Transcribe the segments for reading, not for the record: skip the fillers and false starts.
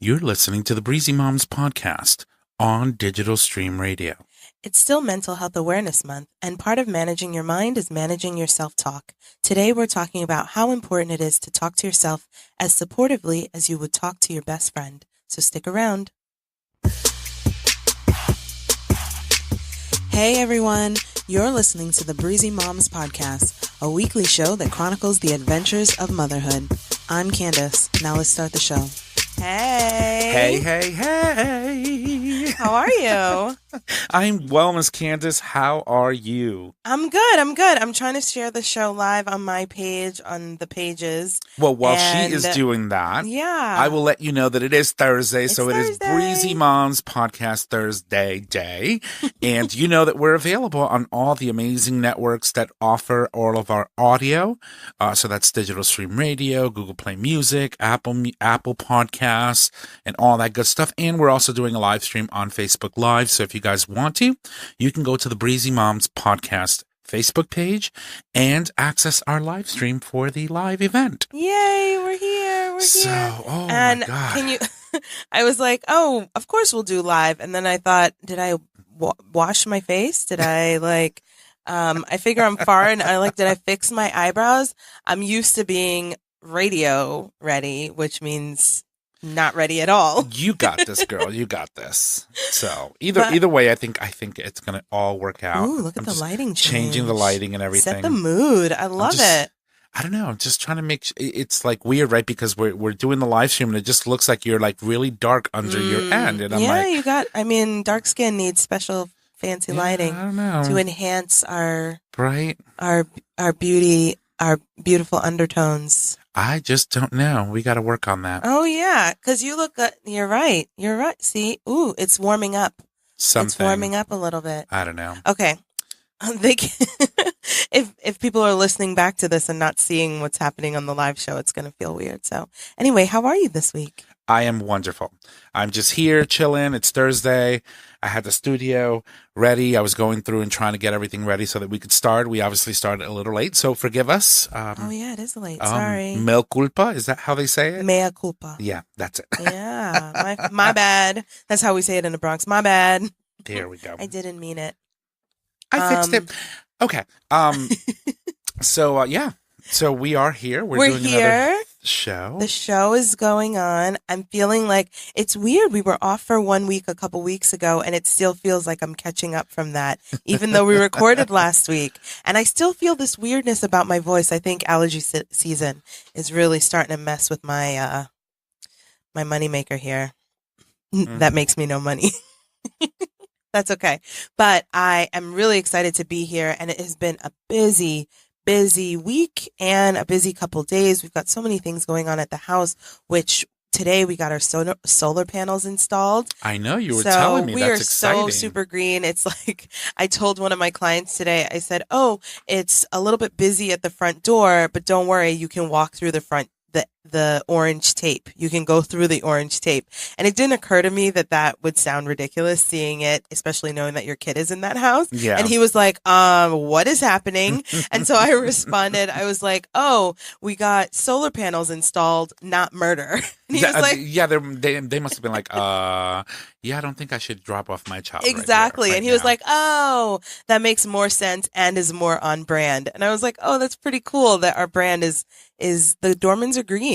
You're listening to the Breezy Moms podcast on Digital Stream Radio. It's still Mental Health Awareness Month, and part of managing your mind is managing your self-talk. Today, we're talking about how important it is to talk to yourself as supportively as you would talk to your best friend. So stick around. Hey everyone, you're listening to the Breezy Moms podcast, a weekly show that chronicles the adventures of motherhood. I'm Candace. Now let's start the show. Hey. Hey. How are you? I'm well, Miss Candace. How are you? I'm good. I'm trying to share the show live on my page, on the pages. Well, while she is doing that, I will let you know that it is Thursday, so it is Breezy Moms Podcast Thursday day. And you know that we're available on all the amazing networks that offer all of our audio. So that's Digital Stream Radio, Google Play Music, Apple Podcasts, and all that good stuff. And we're also doing a live stream on Facebook Live. So if you guys want to, you can go to the Breezy Moms Podcast Facebook page and access our live stream for the live event. Yay, we're here. Oh and my God. Can you I was like, oh, of course we'll do live. And then I thought, did I wash my face? Did I I figure I'm far and did I fix my eyebrows? I'm used to being radio ready, which means not ready at all. You got this, girl. You got this. So either way, I think it's gonna all work out. Ooh, look at the lighting change. Changing the lighting and everything. Set the mood. I love it. I don't know. I'm just trying to make it's like weird, right? Because we're doing the live stream and it just looks like you're like really dark under your end. And I'm dark skin needs special fancy lighting. I don't know. To enhance our beauty, our beautiful undertones. I just don't know. We got to work on that. Oh, yeah. Because you look good. You're right. See? Ooh, it's warming up. It's warming up a little bit. I don't know. Okay. If people are listening back to this and not seeing what's happening on the live show, it's going to feel weird. So anyway, how are you this week? I am wonderful. I'm just here chilling. It's Thursday. I had the studio ready. I was going through and trying to get everything ready so that we could start. We obviously started a little late, so forgive us. It is late. Sorry. Mea culpa. Is that how they say it? Mea culpa. Yeah, that's it. Yeah. My bad. That's how we say it in the Bronx. My bad. There we go. I didn't mean it. I fixed it. Okay. So we are here. We're doing here. Another show. The show is going on. I'm feeling like it's weird. We were off for 1 week a couple weeks ago, and it still feels like I'm catching up from that, even though we recorded last week. And I still feel this weirdness about my voice. I think allergy season is really starting to mess with my my moneymaker here. That makes me no money. That's okay. But I am really excited to be here, and it has been a busy week and a busy couple days. We've got so many things going on at the house, which today we got our solar panels installed. I know you were telling me. That's exciting. We are so super green. It's like I told one of my clients today, I said, oh, it's a little bit busy at the front door, but don't worry, you can walk through the orange tape. You can go through the orange tape. And it didn't occur to me that would sound ridiculous seeing it, especially knowing that your kid is in that house. Yeah. And he was like, what is happening? And so I responded, I was like, oh, we got solar panels installed, not murder. And he was like, they must have been like, I don't think I should drop off my child. Exactly. Right and he was like, oh, that makes more sense and is more on brand. And I was like, oh, that's pretty cool that our brand is the Dormans are green.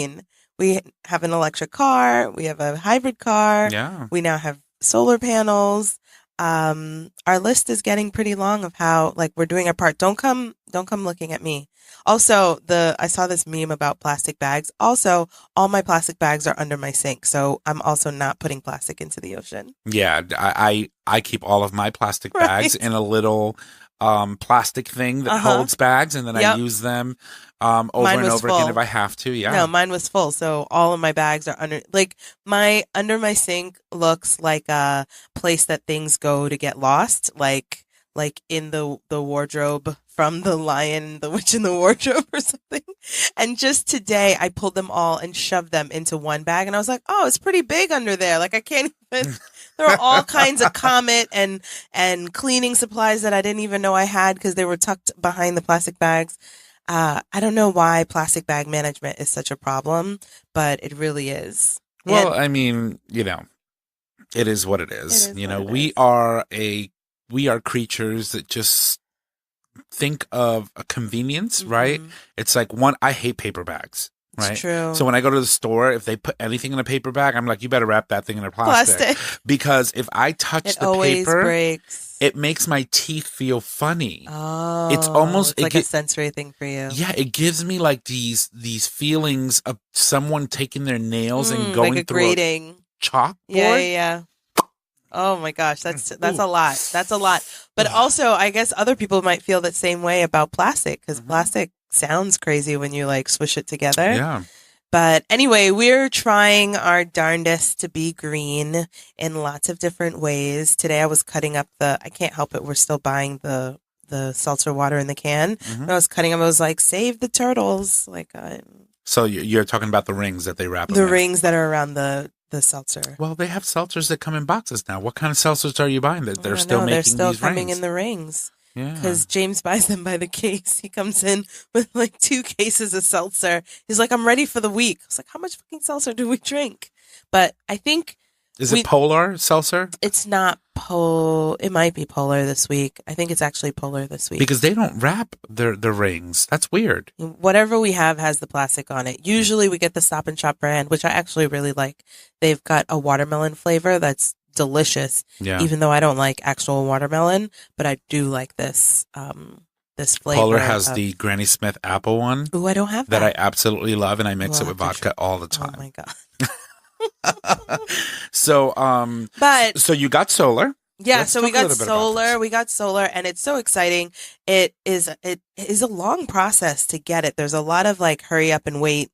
We have an electric car. We have a hybrid car. Yeah. We now have solar panels. Our list is getting pretty long of how we're doing our part. Don't come looking at me. Also, I saw this meme about plastic bags. Also, all my plastic bags are under my sink, so I'm also not putting plastic into the ocean. Yeah, I keep all of my plastic bags in a little plastic thing that holds bags, and then I use them over and over again if I have to. Yeah. No, mine was full, so all of my bags are under my sink looks like a place that things go to get lost, like in the wardrobe from The Lion, the Witch in the Wardrobe or something. And just today I pulled them all and shoved them into one bag, and I was like, oh, it's pretty big under there. Like I can't even there are all kinds of Comet and cleaning supplies that I didn't even know I had because they were tucked behind the plastic bags. I don't know why plastic bag management is such a problem, but it really is. Well, I mean, it is what it is. We are creatures that just think of a convenience, right? It's like I hate paper bags. Right. It's true. So when I go to the store, if they put anything in a paper bag, I'm like, you better wrap that thing in a plastic. Because if I touch the paper, breaks. It makes my teeth feel funny. Oh, it's almost like a sensory thing for you. Yeah, it gives me like these feelings of someone taking their nails and going like a through grating chalkboard. Yeah. Oh my gosh, that's a lot. That's a lot. But also, I guess other people might feel that same way about plastic because plastic sounds crazy when you like swish it together. Yeah. But anyway, we're trying our darndest to be green in lots of different ways. Today I was cutting up I can't help it, we're still buying the seltzer water in the can. When I was cutting them, I was like, save the turtles. Like, so you're talking about the rings that they wrap them the in. rings that are around the seltzer. Well, they have seltzers that come in boxes now. What kind of seltzers are you buying? They're still making they're still these coming rings. in the rings. Yeah. Because James buys them by the case. He comes in with like 2 cases of seltzer. He's like, I'm ready for the week. I was like, how much fucking seltzer do we drink? But I think... Is it Polar seltzer? It's not it might be Polar this week. I think it's actually Polar this week. Because they don't wrap their rings. That's weird. Whatever we have has the plastic on it. Usually we get the Stop and Shop brand, which I actually really like. They've got a watermelon flavor that's delicious. Yeah. Even though I don't like actual watermelon, but I do like this flavor. Polar has the Granny Smith apple one. Ooh, I don't have that. That I absolutely love, and I mix it with vodka all the time. Oh my God. So you got solar. Yeah, so we got solar, and it's so exciting. It is a long process to get it. There's a lot of like hurry up and wait.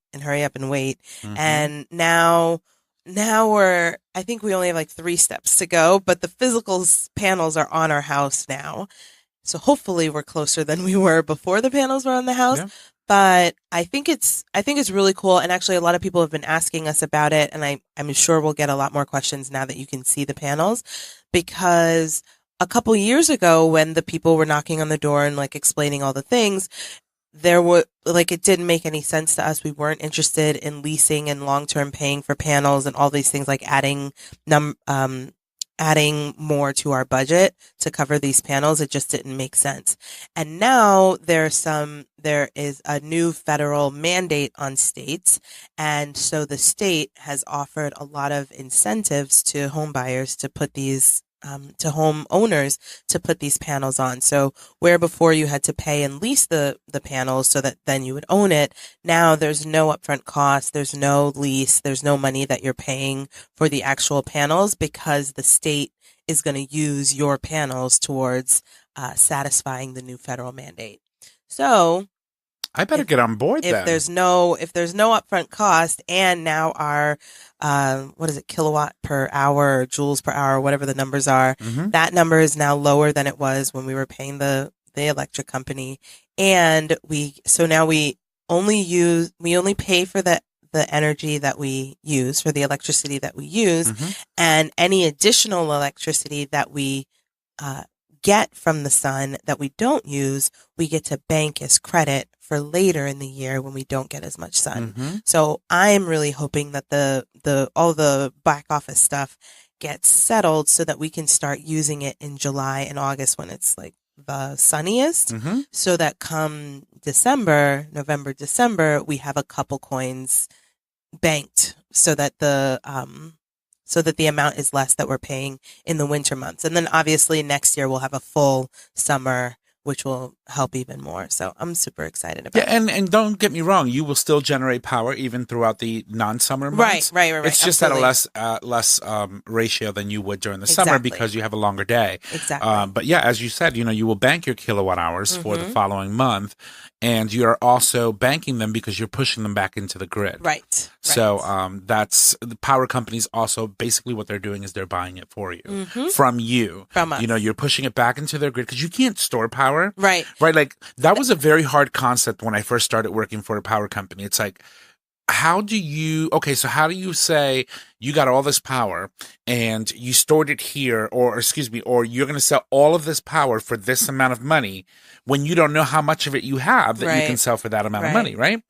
And now I think we only have like 3 steps to go, but the physical panels are on our house now. So hopefully we're closer than we were before the panels were on the house. Yeah. But I think it's really cool. And actually a lot of people have been asking us about it. And I'm sure we'll get a lot more questions now that you can see the panels, because a couple years ago when the people were knocking on the door and like explaining all the things, there were like, it didn't make any sense to us. We weren't interested in leasing and long-term paying for panels and all these things, like adding more to our budget to cover these panels. It just didn't make sense. And now there is a new federal mandate on states. And so the state has offered a lot of incentives to home buyers to put these to homeowners to put these panels on. So where before you had to pay and lease the panels so that then you would own it, now there's no upfront cost, there's no lease, there's no money that you're paying for the actual panels, because the state is going to use your panels towards satisfying the new federal mandate. So I better get on board then. If there's no upfront cost, and now our kilowatt per hour or joules per hour, whatever the numbers are, that number is now lower than it was when we were paying the electric company. And we only pay for the energy that we use, for the electricity that we use, and any additional electricity that we get from the sun that we don't use, we get to bank as credit for later in the year when we don't get as much sun. So I'm really hoping that all the back office stuff gets settled so that we can start using it in July and August when it's like the sunniest, so that come November, December, we have a couple coins banked so that the amount is less that we're paying in the winter months. And then obviously next year we'll have a full summer, which will help even more. So I'm super excited about it. Yeah, and don't get me wrong, you will still generate power even throughout the non-summer months. Right. It's just Absolutely. At a less ratio than you would during the summer, because you have a longer day. Exactly. But yeah, as you said, you will bank your kilowatt hours for the following month, and you're also banking them because you're pushing them back into the grid. Right. So that's the power companies also, basically what they're doing is they're buying it for you, from you. From us. You're pushing it back into their grid because you can't store power. Right. Like that was a very hard concept when I first started working for a power company. It's like, how do you say you got all this power and you stored it here, or you're going to sell all of this power for this amount of money when you don't know how much of it you have that you can sell for that amount of money, right?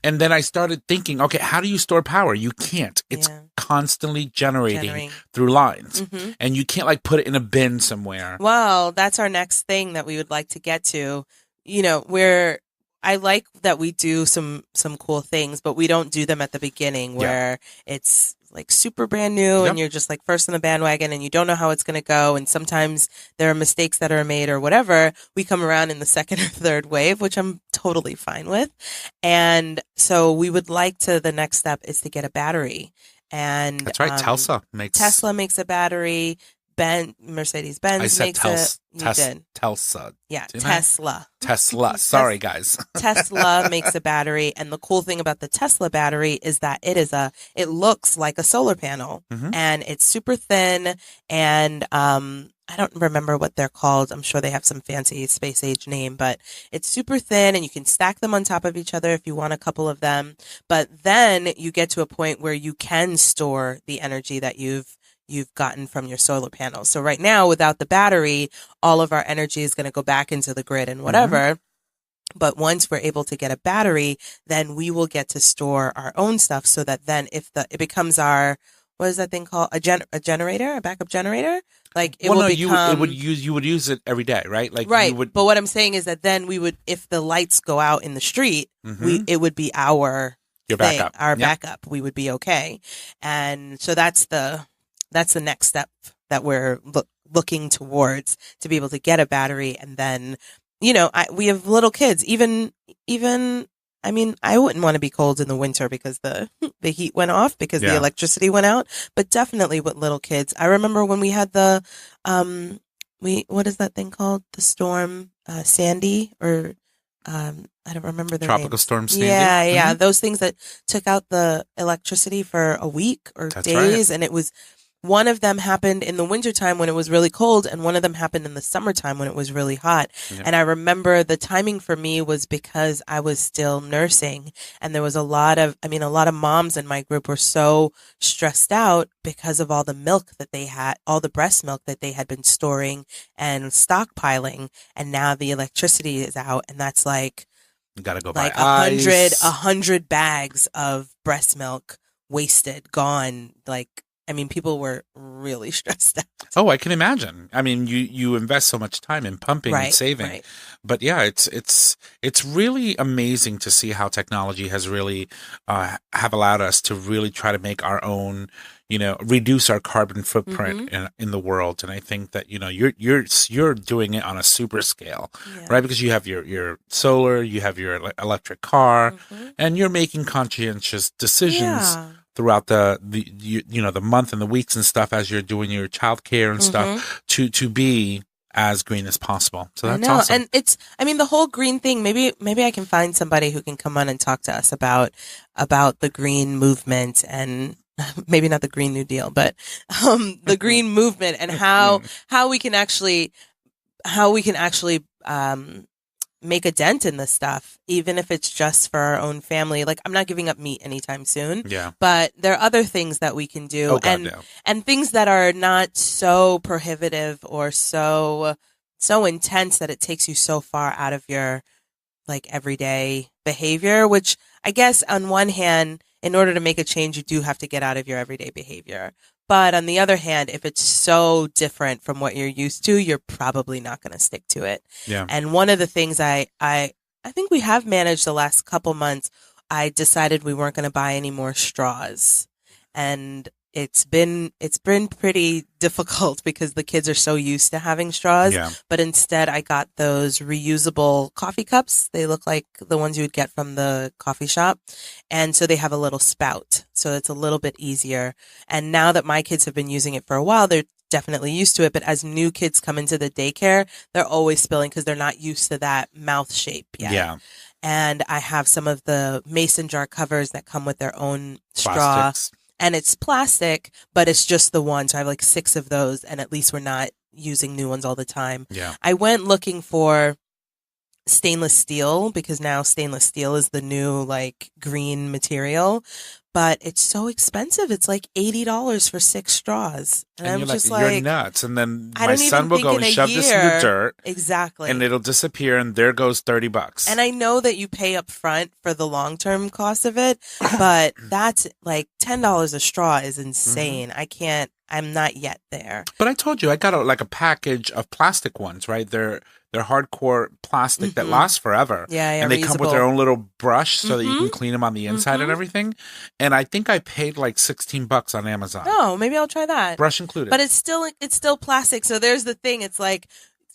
And then I started thinking, okay, how do you store power? You can't. It's constantly generating through lines. And you can't like put it in a bin somewhere. Well, that's our next thing that we would like to get to. You know, where I like that we do some cool things, but we don't do them at the beginning where it's like super brand new and you're just like first on the bandwagon and you don't know how it's going to go. And sometimes there are mistakes that are made or whatever. We come around in the second or third wave, which I'm totally fine with. And so we would like to, the next step is to get a battery. And that's right. Tesla makes a battery. Mercedes-Benz makes it. You did. Tesla. Yeah, Tesla. Tesla. Sorry, guys. Tesla makes a battery, and the cool thing about the Tesla battery is that it looks like a solar panel, and it's super thin, and I don't remember what they're called. I'm sure they have some fancy space age name, but it's super thin, and you can stack them on top of each other if you want a couple of them. But then you get to a point where you can store the energy that you've gotten from your solar panels. So right now, without the battery, all of our energy is going to go back into the grid and whatever. But once we're able to get a battery, then we will get to store our own stuff so that then it becomes our, what is that thing called? A generator, a backup generator? Like you would use it every day, right? Like But what I'm saying is that then we would, if the lights go out in the street, it would be our backup. Backup. We would be okay. And so that's the next step that we're looking towards, to be able to get a battery. And then, we have little kids, even, I mean, I wouldn't want to be cold in the winter because the heat went off, because the electricity went out, but definitely with little kids. I remember when we had the, what is that thing called? The storm, Sandy, or, I don't remember the Tropical Storm Sandy. Yeah. Those things that took out the electricity for a week or days. Right. And it was, one of them happened in the wintertime when it was really cold, and one of them happened in the summertime when it was really hot. Yeah. And I remember the timing for me was because I was still nursing, and there was a lot of moms in my group were so stressed out because of all the milk that they had, all the breast milk that they had been storing and stockpiling. And now the electricity is out, and that's like, you gotta go like buy 100 bags of breast milk wasted, gone. Like, I mean, people were really stressed out. Oh, I can imagine. I mean, you invest so much time in pumping and saving. Right. But yeah, it's really amazing to see how technology has really have allowed us to really try to make our own, reduce our carbon footprint in the world. And I think that, you're doing it on a super scale, right? Because you have your solar, you have your electric car, and you're making conscientious decisions throughout the month and the weeks and stuff as you're doing your childcare and stuff to be as green as possible. So that's awesome. And the whole green thing, maybe I can find somebody who can come on and talk to us about the green movement, and maybe not the Green New Deal, but the green movement, and how we can actually make a dent in this stuff, even if it's just for our own family. Like, I'm not giving up meat anytime soon. Yeah. But there are other things that we can do, and things that are not so prohibitive or so intense that it takes you so far out of your like everyday behavior, which I guess on one hand, in order to make a change, you do have to get out of your everyday behavior. But on the other hand, if it's so different from what you're used to, you're probably not going to stick to it. Yeah. And one of the things I think we have managed the last couple months, I decided we weren't going to buy any more straws. And it's been pretty difficult because the kids are so used to having straws. Yeah. But instead, I got those reusable coffee cups. They look like the ones you would get from the coffee shop. And so they have a little spout. So it's a little bit easier. And now that my kids have been using it for a while, they're definitely used to it. But as new kids come into the daycare, they're always spilling because they're not used to that mouth shape yet. Yeah. And I have some of the mason jar covers that come with their own Plastics. straw. And it's plastic, but it's just the one. So I have like 6 of those, and at least we're not using new ones all the time. Yeah. I went looking for stainless steel, because now stainless steel is the new like green material. But it's so expensive. It's like $80 for 6 straws. And I'm just like, you're nuts. And then I my don't son even will think go in and a shove this in year. the dirt. Exactly. And it'll disappear, and there goes $30. And I know that you pay up front for the long-term cost of it, but that's like $10 a straw is insane. I'm not yet there. But I told you, I got a package of plastic ones, right? They're hardcore plastic that lasts forever. Yeah, and they come with their own little brush so that you can clean them on the inside and Mm-hmm. everything. And I think I paid like $16 on Amazon. Oh, maybe I'll try that. Brush included. But it's still plastic. So there's the thing. It's like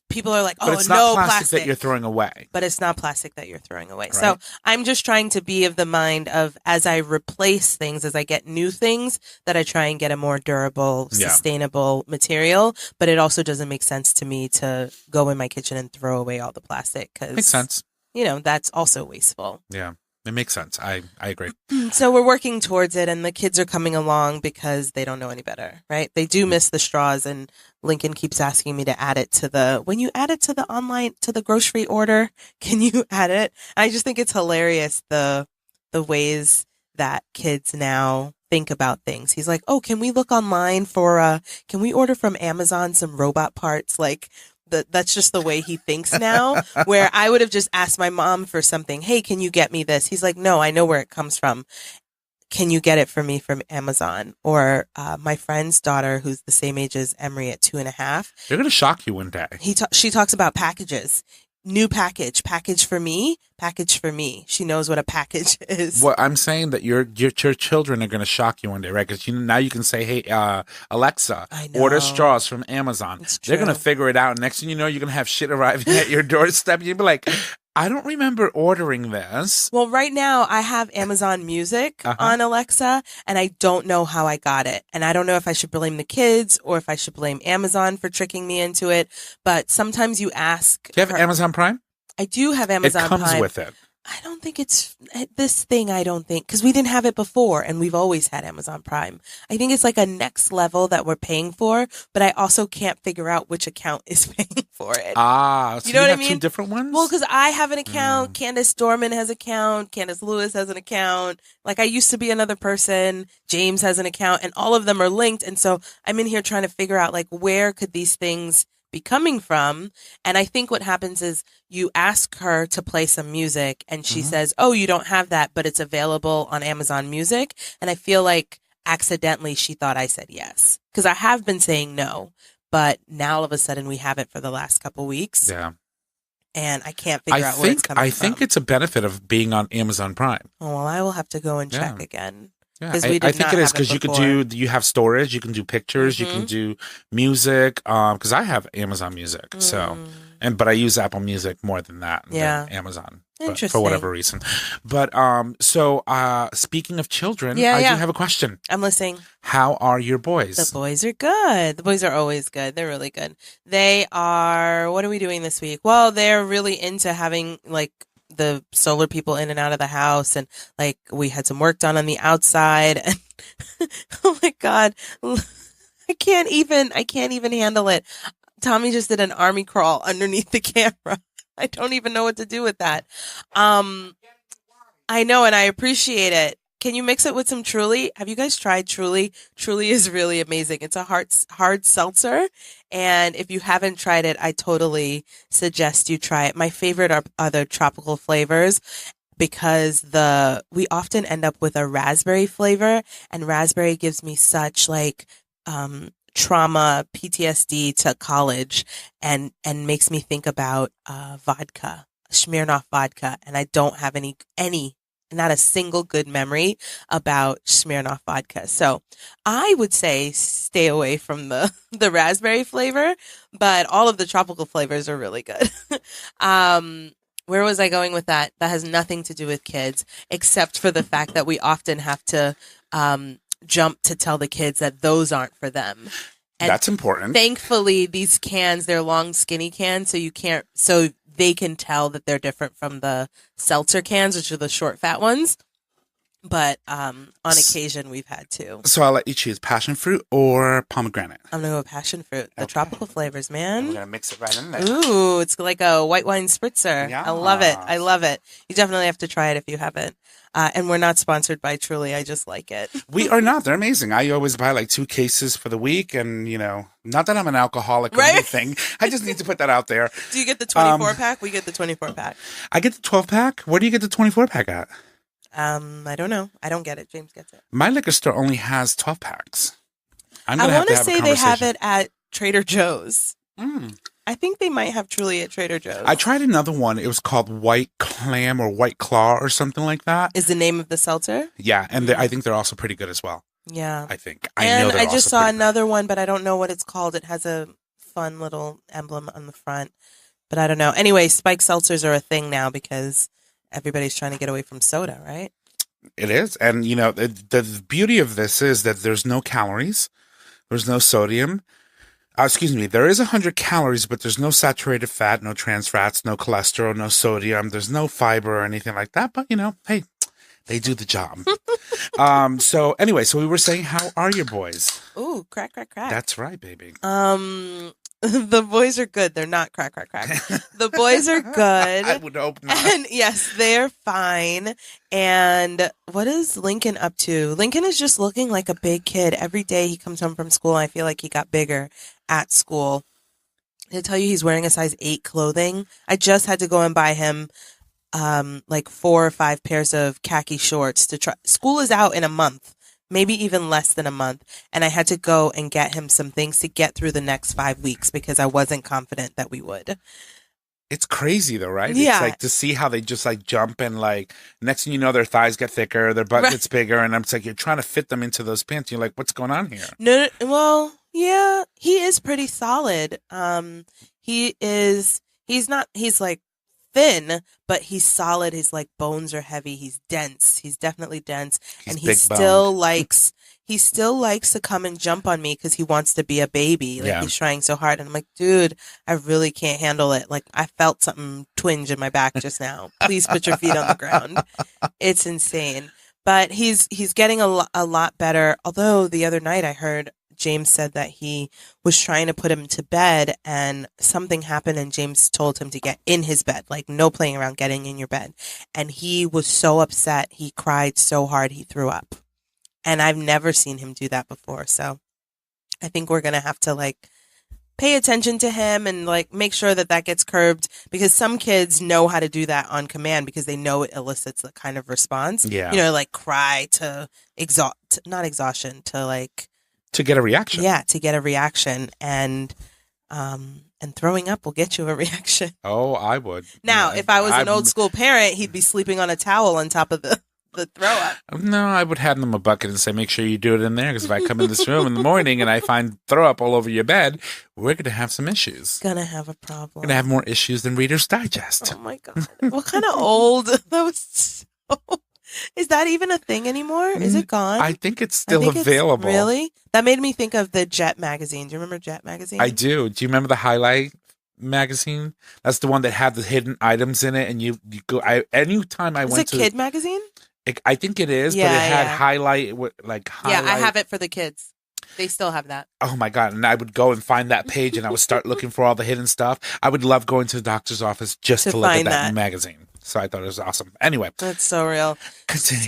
people are like, oh, but it's not no plastic that you're throwing away. But it's not plastic that you're throwing away. Right. So I'm just trying to be of the mind of, as I replace things, as I get new things, that I try and get a more durable, sustainable material. But it also doesn't make sense to me to go in my kitchen and throw away all the plastic. Makes sense. That's also wasteful. Yeah. It makes sense. I agree. So we're working towards it, and the kids are coming along because they don't know any better, right? They do miss the straws, and Lincoln keeps asking me to add it to when you add it to the online, to the grocery order, can you add it? I just think it's hilarious, the ways that kids now think about things. He's like, oh, can we look online can we order from Amazon some robot parts? Like, that's just the way he thinks now, where I would have just asked my mom for something. Hey, can you get me this? He's like, no, I know where it comes from. Can you get it for me from Amazon? Or my friend's daughter, who's the same age as Emory at 2.5. They're going to shock you one day. She talks about packages. New package for me. She knows what a package is. Well, I'm saying that your children are going to shock you one day, right? Because now you can say, hey, Alexa, order straws from Amazon. They're going to figure it out. Next thing you know, you're going to have shit arriving at your doorstep. You'll be like, I don't remember ordering this. Well, right now I have Amazon Music on Alexa, and I don't know how I got it. And I don't know if I should blame the kids or if I should blame Amazon for tricking me into it. But sometimes you ask. Do you have Amazon Prime? I do have Amazon Prime. It comes with it. I don't think it's this thing. I don't think, because we didn't have it before, and we've always had Amazon Prime. I think it's like a next level that we're paying for, but I also can't figure out which account is paying for it. So you know what I mean? 2 different ones? Well, because I have an account, Candace Dorman has an account, Candace Lewis has an account. Like, I used to be another person. James has an account, and all of them are linked. And so I'm in here trying to figure out, like, where could these things be coming from? And I think what happens is you ask her to play some music, and she says, oh, you don't have that, but it's available on Amazon Music. And I feel like accidentally she thought I said yes, because I have been saying no, but now all of a sudden we have it for the last couple weeks. Yeah. And I can't figure out where it's coming from. I think it's a benefit of being on Amazon Prime. Oh, well, I will have to go and check again. Yeah, I think it is, because you have storage, you can do pictures, you can do music. Because I have Amazon Music, but I use Apple Music more than that. Than Amazon, for whatever reason. But speaking of children, I do have a question. I'm listening. How are your boys? The boys are good. The boys are always good. They're really good. They are. What are we doing this week? Well, they're really into having like the solar people in and out of the house, and like we had some work done on the outside, and oh my god, I can't even handle it. Tommy just did an army crawl underneath the camera. I don't even know what to do with that. I know, and I appreciate it. Can you mix it with some Truly? Have you guys tried Truly? Truly is really amazing. It's a hard seltzer. And if you haven't tried it, I totally suggest you try it. My favorite are other tropical flavors, because we often end up with a raspberry flavor, and raspberry gives me such like trauma, PTSD to college, and makes me think about vodka, Smirnoff vodka. And I don't have not a single good memory about Smirnoff vodka. So I would say stay away from the raspberry flavor, but all of the tropical flavors are really good. Where was I going with that? That has nothing to do with kids, except for the fact that we often have to jump to tell the kids that those aren't for them. And that's important. Thankfully, these cans, they're long, skinny cans, so they can tell that they're different from the seltzer cans, which are the short, fat ones. But on occasion, we've had to. So I'll let you choose passion fruit or pomegranate. I'm going to go with passion fruit. The tropical flavors, man. And we're going to mix it right in there. Ooh, it's like a white wine spritzer. Yeah. I love it. I love it. You definitely have to try it if you haven't. And we're not sponsored by Truly. I just like it. We are not. They're amazing. I always buy like 2 cases for the week. And, not that I'm an alcoholic or anything. I just need to put that out there. Do you get the 24-pack? We get the 24-pack. I get the 12-pack. Where do you get the 24-pack at? I don't know. I don't get it. James gets it. My liquor store only has 12-packs. I want to say they have it at Trader Joe's. Mm. I think they might have Truly at Trader Joe's. I tried another one. It was called White Clam or White Claw or something like that. Is the name of the seltzer? Yeah, and I think they're also pretty good as well. Yeah. I think. And I just saw another one, but I don't know what it's called. It has a fun little emblem on the front, but I don't know. Anyway, spiked seltzers are a thing now because everybody's trying to get away from soda, right? It is. And, the beauty of this is that there's no calories. There's no sodium. There is 100 calories, but there's no saturated fat, no trans fats, no cholesterol, no sodium. There's no fiber or anything like that. But, hey, they do the job. So we were saying, how are your boys? Ooh, crack. That's right, baby. The boys are good. They're not crack. The boys are good. I would hope not. And yes, they're fine. And what is Lincoln up to? Lincoln is just looking like a big kid. Every day he comes home from school, I feel like he got bigger at school. I tell you, he's wearing a size 8 clothing. I just had to go and buy him like 4 or 5 pairs of khaki shorts to try. School is out in a month. Maybe even less than a month. And I had to go and get him some things to get through the next 5 weeks because I wasn't confident that we would. It's crazy though, right? Yeah. It's like to see how they just like jump and like next thing you know, their thighs get thicker, their butt gets bigger. And I'm like, you're trying to fit them into those pants. You're like, what's going on here? No, well, yeah, he is pretty solid. He's like thin, but he's solid. His like bones are heavy. He's dense. He's definitely dense. And he still likes to come and jump on me because he wants to be a baby. Like he's trying so hard. And I'm like, dude, I really can't handle it. Like I felt something twinge in my back just now. Please put your feet on the ground. It's insane. But he's getting a lot better. Although the other night I heard James said that he was trying to put him to bed and something happened and James told him to get in his bed, like no playing around, getting in your bed. And he was so upset. He cried so hard he threw up. And I've never seen him do that before. So I think we're going to have to like pay attention to him and like make sure that gets curbed because some kids know how to do that on command because they know it elicits the kind of response. Yeah. Like cry to not exhaustion, to like, to get a reaction. Yeah, to get a reaction. And throwing up will get you a reaction. Oh, I would. Now, if I was an old school parent, he'd be sleeping on a towel on top of the throw up. No, I would hand them a bucket and say, make sure you do it in there. Because if I come in this room in the morning and I find throw up all over your bed, we're going to have some issues. Gonna have a problem. Going to have more issues than Reader's Digest. Oh my God. What kind of old? That was so... Is that even a thing anymore? Is it gone? I think it's still available. Really? That made me think of the Jet magazine. Do you remember Jet magazine? I do. Do you remember the Highlight magazine? That's the one that had the hidden items in it. And you go. Anytime I went to. Is it Kid magazine? I think it is, but it had Highlight. Yeah, I have it for the kids. They still have that. Oh my God. And I would go and find that page and I would start looking for all the hidden stuff. I would love going to the doctor's office just to look at that magazine. So I thought it was awesome. Anyway. That's so real. Continue.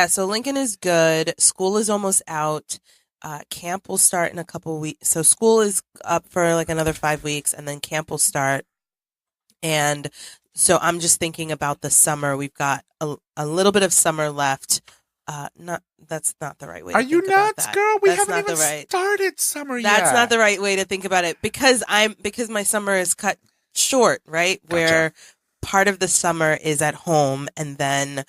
So Lincoln is good. School is almost out. Camp will start in a couple weeks. So school is up for like another 5 weeks and then camp will start. And so I'm just thinking about the summer. We've got a little bit of summer left. That's not the right way. Are you nuts, girl? We haven't even started summer yet. That's not the right way to think about it because my summer is cut short, right? Gotcha. Where part of the summer is at home and then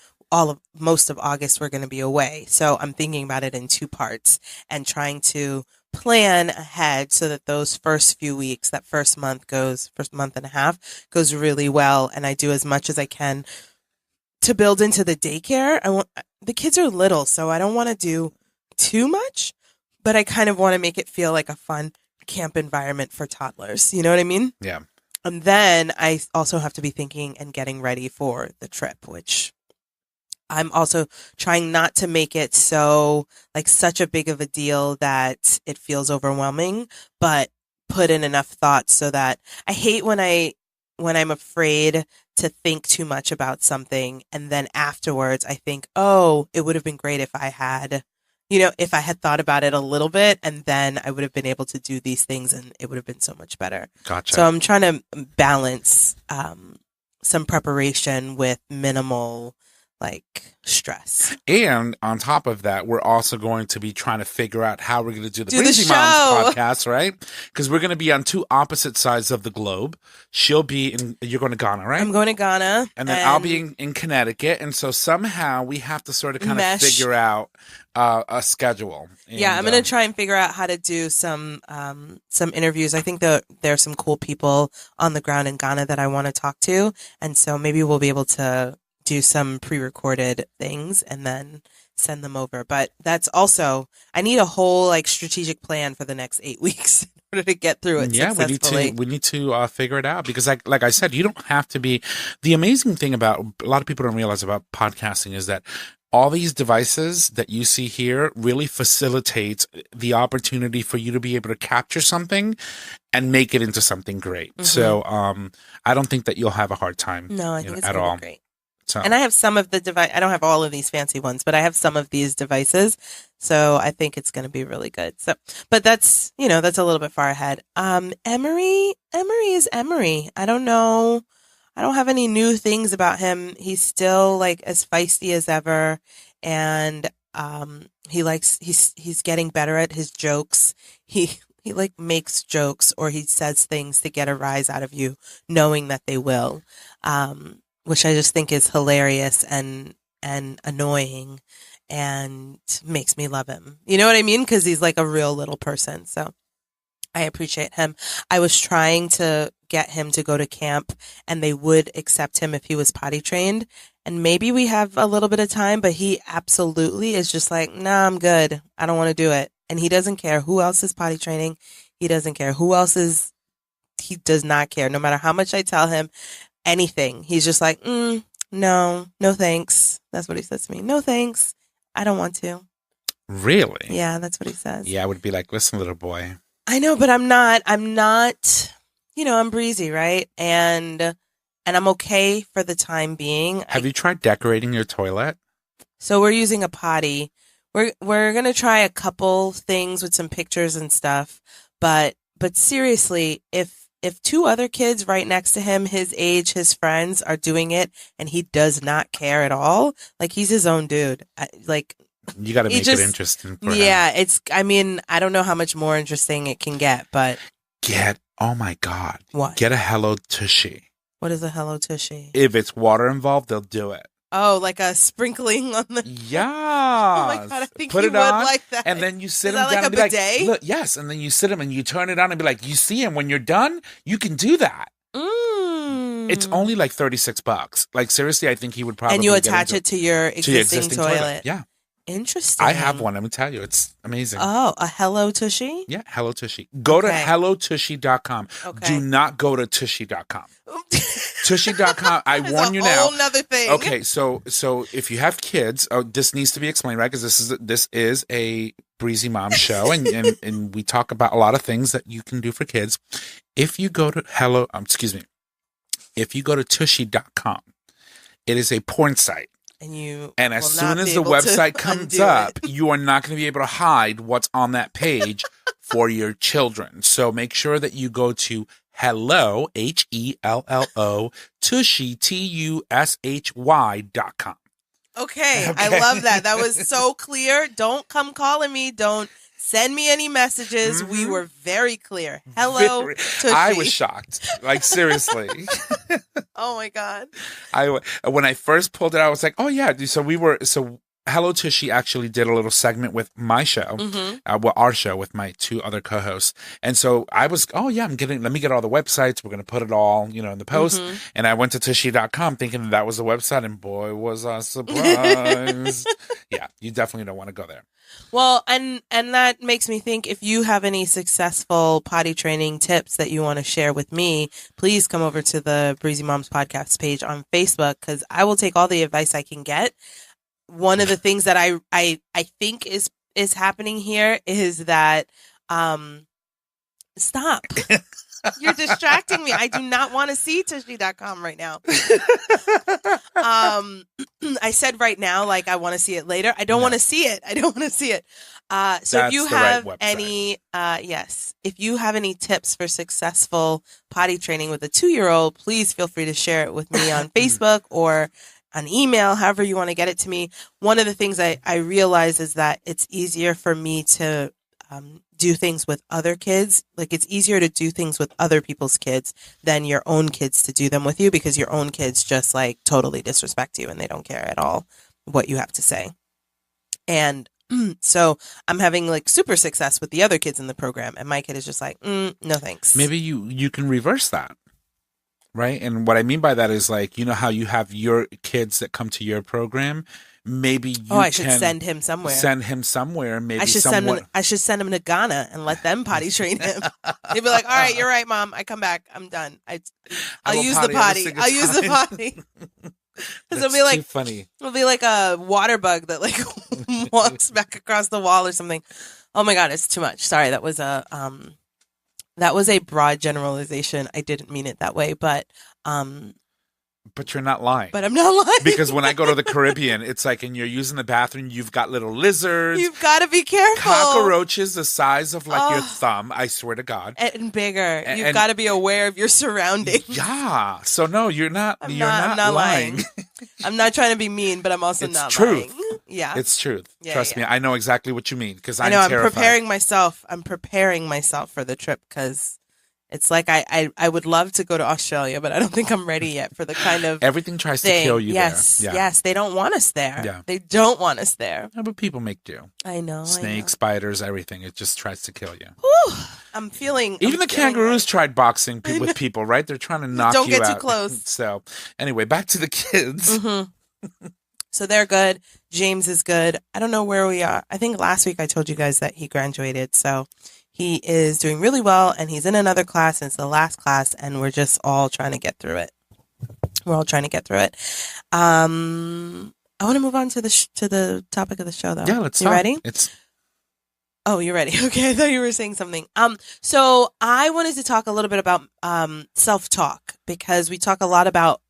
most of August we're going to be away. So I'm thinking about it in 2 parts and trying to plan ahead so that those first few weeks, that first month and a half goes really well. And I do as much as I can to build into the daycare. The kids are little, so I don't want to do too much, but I kind of want to make it feel like a fun camp environment for toddlers. You know what I mean? Yeah. And then I also have to be thinking and getting ready for the trip, which I'm also trying not to make it so like such a big of a deal that it feels overwhelming, but put in enough thought so that I hate when I'm afraid to think too much about something and then afterwards I think, oh, it would have been great if I had, if I had thought about it a little bit and then I would have been able to do these things and it would have been so much better. Gotcha. So I'm trying to balance some preparation with minimal like stress. And on top of that, we're also going to be trying to figure out how we're going to do the Breezy Moms podcast, right? Because we're going to be on two opposite sides of the globe. You're going to Ghana, right? I'm going to Ghana. And then I'll be in Connecticut. And so somehow we have to sort of kind of figure out a schedule. And, I'm going to try and figure out how to do some interviews. I think that there are some cool people on the ground in Ghana that I want to talk to. And so maybe we'll be able to do some pre-recorded things and then send them over. But that's also, I need a whole like strategic plan for the next 8 weeks in order to get through it successfully. We need to figure it out because like I said, you don't have to be. The amazing thing about a lot of people don't realize about podcasting is that all these devices that you see here really facilitates the opportunity for you to be able to capture something and make it into something great. Mm-hmm. So I don't think that you'll have a hard time. No, I think it's at going all. to be great. So. And I have some of the device. I don't have all of these fancy ones, but I have some of these devices. So I think it's going to be really good. So, but that's a little bit far ahead. Emory is Emory. I don't know. I don't have any new things about him. He's still like as feisty as ever. And, he's getting better at his jokes. He like makes jokes or he says things to get a rise out of you, knowing that they will. Which I just think is hilarious and annoying and makes me love him. You know what I mean? Because he's like a real little person. So I appreciate him. I was trying to get him to go to camp and they would accept him if he was potty trained. And maybe we have a little bit of time, but he absolutely is just like, nah, I'm good. I don't want to do it. And he doesn't care who else is potty training. He doesn't care who else is. He does not care. No matter how much I tell him anything. He's just like, no thanks. That's what he says to me. No thanks. I don't want to. Really? Yeah, that's what he says. Yeah, I would be like, listen, little boy. I know, but I'm not, I'm Breezy, right? And I'm okay for the time being. Have you tried decorating your toilet? So we're using a potty. We're going to try a couple things with some pictures and stuff. But seriously, if two other kids right next to him, his age, his friends are doing it and he does not care at all, like he's his own dude. You got to make it interesting for him. Yeah, I don't know how much more interesting it can get, but oh my God. What? Get a Hello Tushy. What is a Hello Tushy? If it's water involved, they'll do it. Oh, like a sprinkling on the... Yeah. Oh my God, I think Put you it would on, like that. and then you sit is him that down like and a be bidet? like, look, yes. And then you sit him and you turn it on and be like, you see him when you're done, you can do that. It's only like $36. Like seriously, I think he would probably. And you attach it to your existing toilet. Yeah. Interesting. I have one. Let me tell you, it's amazing. Oh, a Hello Tushy? Yeah, Hello Tushy. Go to hellotushy.com. Okay. Do not go to tushy.com. Tushy.com. I warn you now. That's a whole nother thing. Okay, so if you have kids, this needs to be explained, right? Because this is a Breezy Mom show, and we talk about a lot of things that you can do for kids. If you go to if you go to tushy.com, it is a porn site. And as soon as the website comes up, you are not going to be able to hide what's on that page for your children. So make sure that you go to hello, HELLO, tushy, TUSHY.com. Okay, I love that. That was so clear. Don't come calling me. Don't send me any messages. Mm-hmm. We were very clear. Hello, Tushy. I was shocked. Like, seriously. Oh, my God. When I first pulled it out, I was like, oh, yeah. So Hello Tushy actually did a little segment with my show, our show with my two other co-hosts. And so I was, let me get all the websites. We're going to put it all, in the post. Mm-hmm. And I went to tushy.com thinking that was the website. And boy, was I surprised. Yeah, you definitely don't want to go there. Well, and that makes me think, if you have any successful potty training tips that you want to share with me, please come over to the Breezy Moms podcast page on Facebook, because I will take all the advice I can get. one of the things that I think is happening here is that, stop. You're distracting me. I do not want to see Tushy.com right now. I said right now, like I want to see it later. I don't want to see it. I don't want to see it. So if you have any, if you have any tips for successful potty training with a 2-year-old, please feel free to share it with me on Facebook or an email, however you want to get it to me. One of the things I realize is that it's easier for me to do things with other kids. Like it's easier to do things with other people's kids than your own kids to do them with you, because your own kids just like totally disrespect you and they don't care at all what you have to say. And so I'm having like super success with the other kids in the program, and my kid is just like, no thanks. Maybe you can reverse that. Right. And what I mean by that is like, you know how you have your kids that come to your program. Maybe I should send him somewhere. Maybe I should send him to Ghana and let them potty train him. They'd be like, all right, you're right, Mom. I come back. I'm done. I'll use the potty. I'll use the potty. Because it'll be like funny. It'll be like a water bug that like walks back across the wall or something. Oh my God, it's too much. Sorry, that was a broad generalization. I didn't mean it that way, but you're not lying. But I'm not lying. Because when I go to the Caribbean, it's like, and you're using the bathroom, you've got little lizards. You've got to be careful. Cockroaches the size of like your thumb, I swear to God. And bigger. You've got to be aware of your surroundings. Yeah. So no, you're not lying. I'm not trying to be mean, but I'm also it's not truth. lying. Yeah. It's truth. Trust me. I know exactly what you mean, because I'm terrified. I'm preparing myself for the trip, because it's like I would love to go to Australia, but I don't think I'm ready yet for the kind of everything tries to kill you there. Yes, they don't want us there. Yeah. They don't want us there. Yeah, but people make do. I know. Snakes, spiders, everything. It just tries to kill you. Whew, I'm feeling... Even the kangaroos tried boxing with people, right? They're trying to knock you out. Don't get too close. So anyway, back to the kids. Mm-hmm. So they're good. James is good. I don't know where we are. I think last week I told you guys that he graduated, so... He is doing really well, and he's in another class, and it's the last class, and we're just all trying to get through it. I want to move on to the topic of the show, though. Yeah, let's You talk. ready? Oh, you're ready. Okay, I thought you were saying something. So I wanted to talk a little bit about self-talk, because we talk a lot about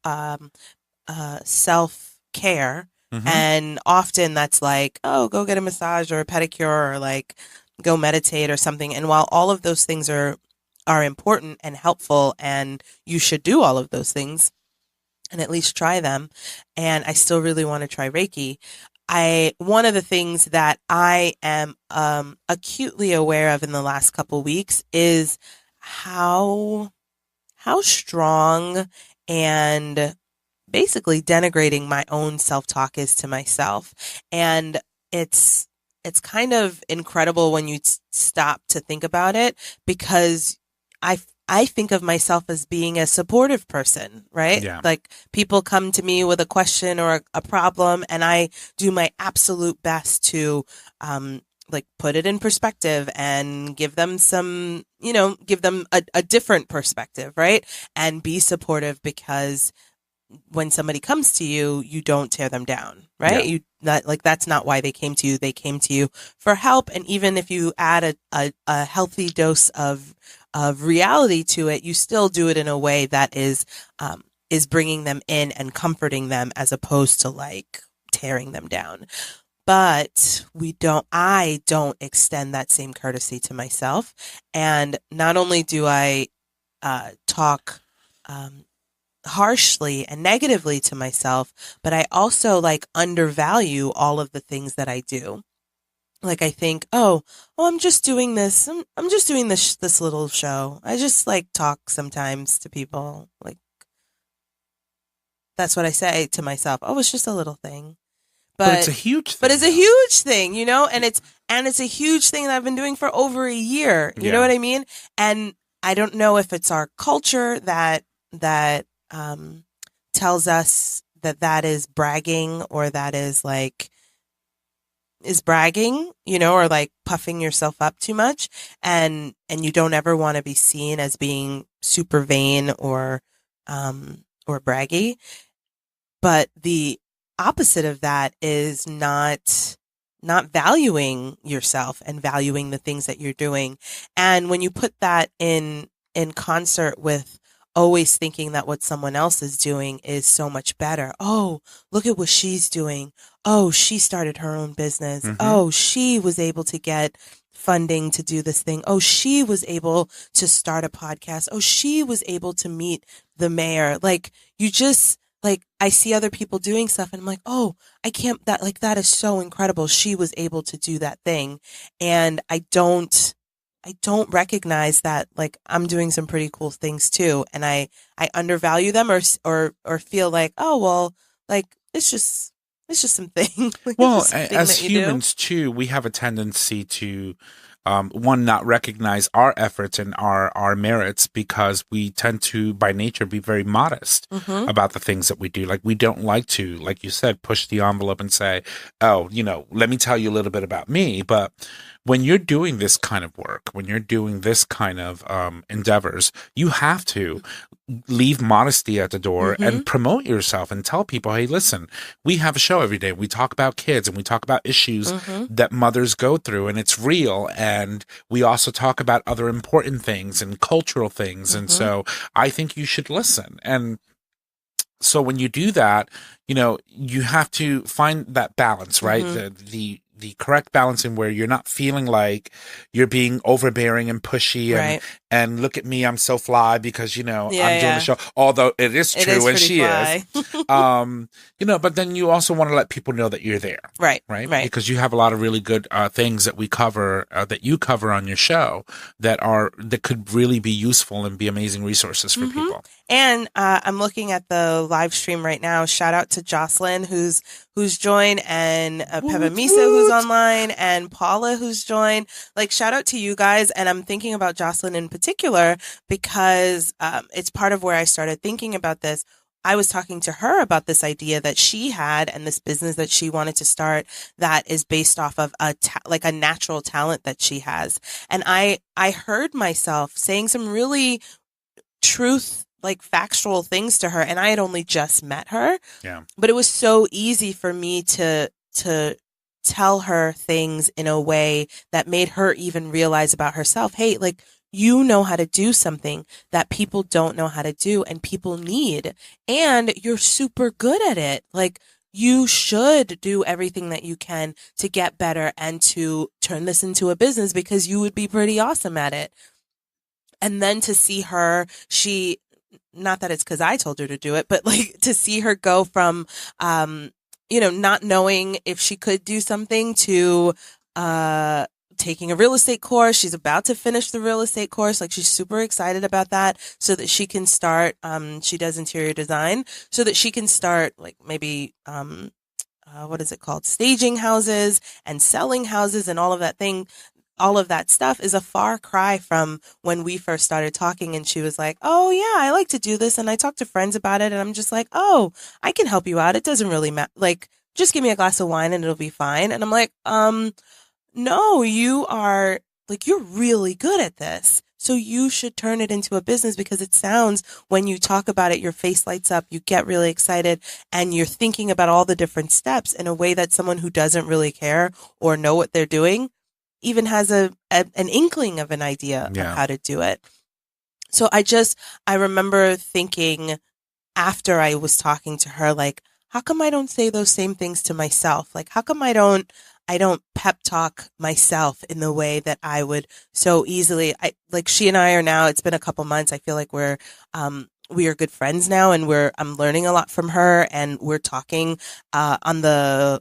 self-care, and often that's like, oh, go get a massage or a pedicure, or like go meditate or something. And while all of those things are important and helpful, and you should do all of those things and at least try them, and I still really want to try Reiki, one of the things that I am acutely aware of in the last couple weeks is how strong and basically denigrating my own self-talk is to myself. And it's kind of incredible when you stop to think about it, because I think of myself as being a supportive person, right? Yeah. Like people come to me with a question or a problem, and I do my absolute best to like put it in perspective and give them some, give them a different perspective, right? And be supportive, because when somebody comes to you, you don't tear them down, right? Yeah. That's not why they came to you. They came to you for help. And even if you add a healthy dose of reality to it, you still do it in a way that is bringing them in and comforting them, as opposed to like tearing them down. But I don't extend that same courtesy to myself. And not only do I talk harshly and negatively to myself, but I also like undervalue all of the things that I do. Like I think, I'm just doing this. I'm just doing this little show. I just like talk sometimes to people. Like that's what I say to myself. Oh, it's just a little thing. But it's a huge thing. But it's a huge thing, and it's a huge thing that I've been doing for over a year. You know what I mean? And I don't know if it's our culture that tells us that is bragging, or that is bragging, or like puffing yourself up too much, and you don't ever want to be seen as being super vain or braggy. But the opposite of that is not valuing yourself and valuing the things that you're doing. And when you put that in concert with always thinking that what someone else is doing is so much better. Oh, look at what she's doing. Oh, she started her own business. Mm-hmm. Oh, she was able to get funding to do this thing. Oh, she was able to start a podcast. Oh, she was able to meet the mayor. Like, you just, like, I see other people doing stuff and I'm like, oh, I can't, that is so incredible. She was able to do that thing. And I don't recognize that, like, I'm doing some pretty cool things too. And I undervalue them or feel like, oh, well, like, it's just something. Like, well, as humans too, we have a tendency to, one, not recognize our efforts and our merits because we tend to, by nature, be very modest about the things that we do. Like, we don't like to, like you said, push the envelope and say, oh, let me tell you a little bit about me. But when you're doing this kind of work, when you're doing this kind of endeavors, you have to leave modesty at the door and promote yourself and tell people, hey, listen, we have a show every day. We talk about kids and we talk about issues that mothers go through, and it's real. And we also talk about other important things and cultural things. And so I think you should listen. And so when you do that, you have to find that balance, right? The correct balance in where you're not feeling like you're being overbearing and pushy and look at me, I'm so fly because, I'm doing the show. Although it is true and she fly. is. But then you also want to let people know that you're there. Right. Because you have a lot of really good things that we cover, that you cover on your show that could really be useful and be amazing resources for people. And I'm looking at the live stream right now. Shout out to Jocelyn, who's joined, and Peva Misa, who's online, and Paula, who's joined. Like, shout out to you guys. And I'm thinking about Jocelyn in particular because it's part of where I started thinking about this. I was talking to her about this idea that she had and this business that she wanted to start that is based off of a natural talent that she has. And I heard myself saying some really factual things to her, and I had only just met her. Yeah. But it was so easy for me to tell her things in a way that made her even realize about herself, hey, like, you know how to do something that people don't know how to do and people need, and you're super good at it. Like, you should do everything that you can to get better and to turn this into a business because you would be pretty awesome at it. And then to see her, not that it's because I told her to do it, but like to see her go from, not knowing if she could do something to taking a real estate course. She's about to finish the real estate course. Like, she's super excited about that so that she can start, she does interior design, so that she can start like maybe, what is it called? Staging houses and selling houses and all of that thing. All of that stuff is a far cry from when we first started talking, and she was like, oh yeah, I like to do this. And I talk to friends about it, and I'm just like, oh, I can help you out. It doesn't really matter. Like, just give me a glass of wine and it'll be fine. And I'm like, no, you're really good at this. So you should turn it into a business, because it sounds, when you talk about it, your face lights up, you get really excited, and you're thinking about all the different steps in a way that someone who doesn't really care or know what they're doing even has an inkling of an idea of how to do it. So I remember thinking after I was talking to her, like, how come I don't say those same things to myself? Like, how come I don't pep talk myself in the way that I would so easily? She and I are now, it's been a couple months. I feel like we are good friends now, and I'm learning a lot from her, and we're talking on the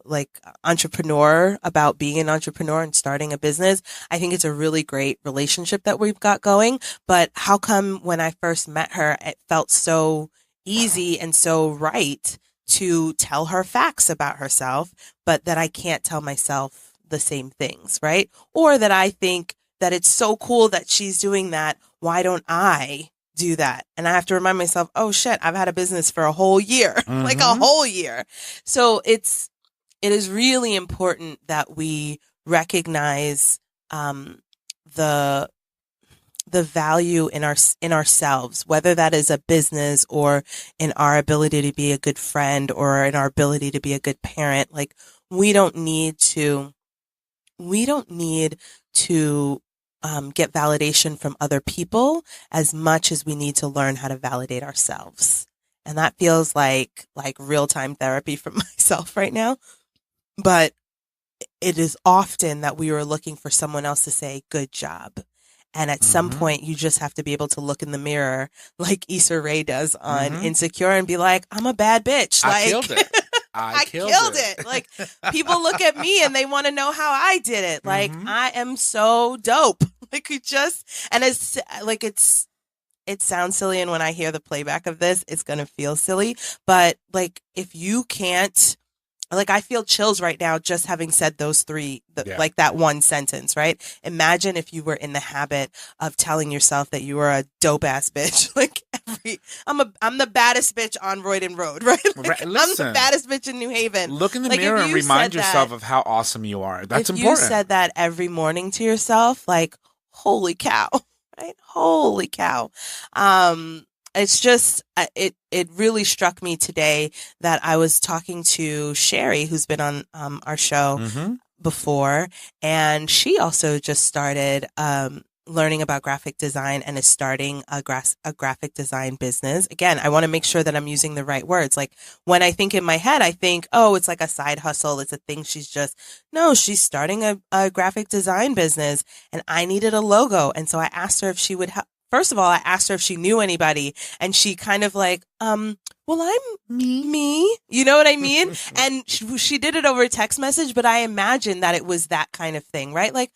entrepreneur, about being an entrepreneur and starting a business. I think it's a really great relationship that we've got going. But how come when I first met her, it felt so easy and so right to tell her facts about herself, but that I can't tell myself the same things, right? Or that I think that it's so cool that she's doing that. Why don't I do that? And I have to remind myself, oh shit, I've had a business for a whole year, like a whole year. So it is really important that we recognize the the value in ourselves, whether that is a business or in our ability to be a good friend or in our ability to be a good parent. Like, we don't need to get validation from other people as much as we need to learn how to validate ourselves. And that feels like real-time therapy for myself right now. But it is often that we are looking for someone else to say, good job. And at some point, you just have to be able to look in the mirror like Issa Rae does on Insecure and be like, I'm a bad bitch. I killed it. I killed it. Like, people look at me and they want to know how I did it. Like, I am so dope. Like, it sounds silly. And when I hear the playback of this, it's going to feel silly. But like, if you can't, like, I feel chills right now just having said those three, like that one sentence, right? Imagine if you were in the habit of telling yourself that you were a dope ass bitch. Like, I'm the baddest bitch on Royden Road, right? Like, Listen, I'm the baddest bitch in New Haven. Look in the mirror and remind yourself of how awesome you are. That's important. If you said that every morning to yourself, like, holy cow, right? Holy cow. It's just, it really struck me today that I was talking to Sherry, who's been on our show before, and she also just started learning about graphic design and is starting a graphic design business. Again, I want to make sure that I'm using the right words. Like, when I think in my head, I think, oh, it's like a side hustle. It's a thing she's starting a graphic design business, and I needed a logo. And so I asked her if she would help. First of all, I asked her if she knew anybody, and she kind of like, well, I'm me. You know what I mean? And she did it over a text message, but I imagine that it was that kind of thing, right? Like,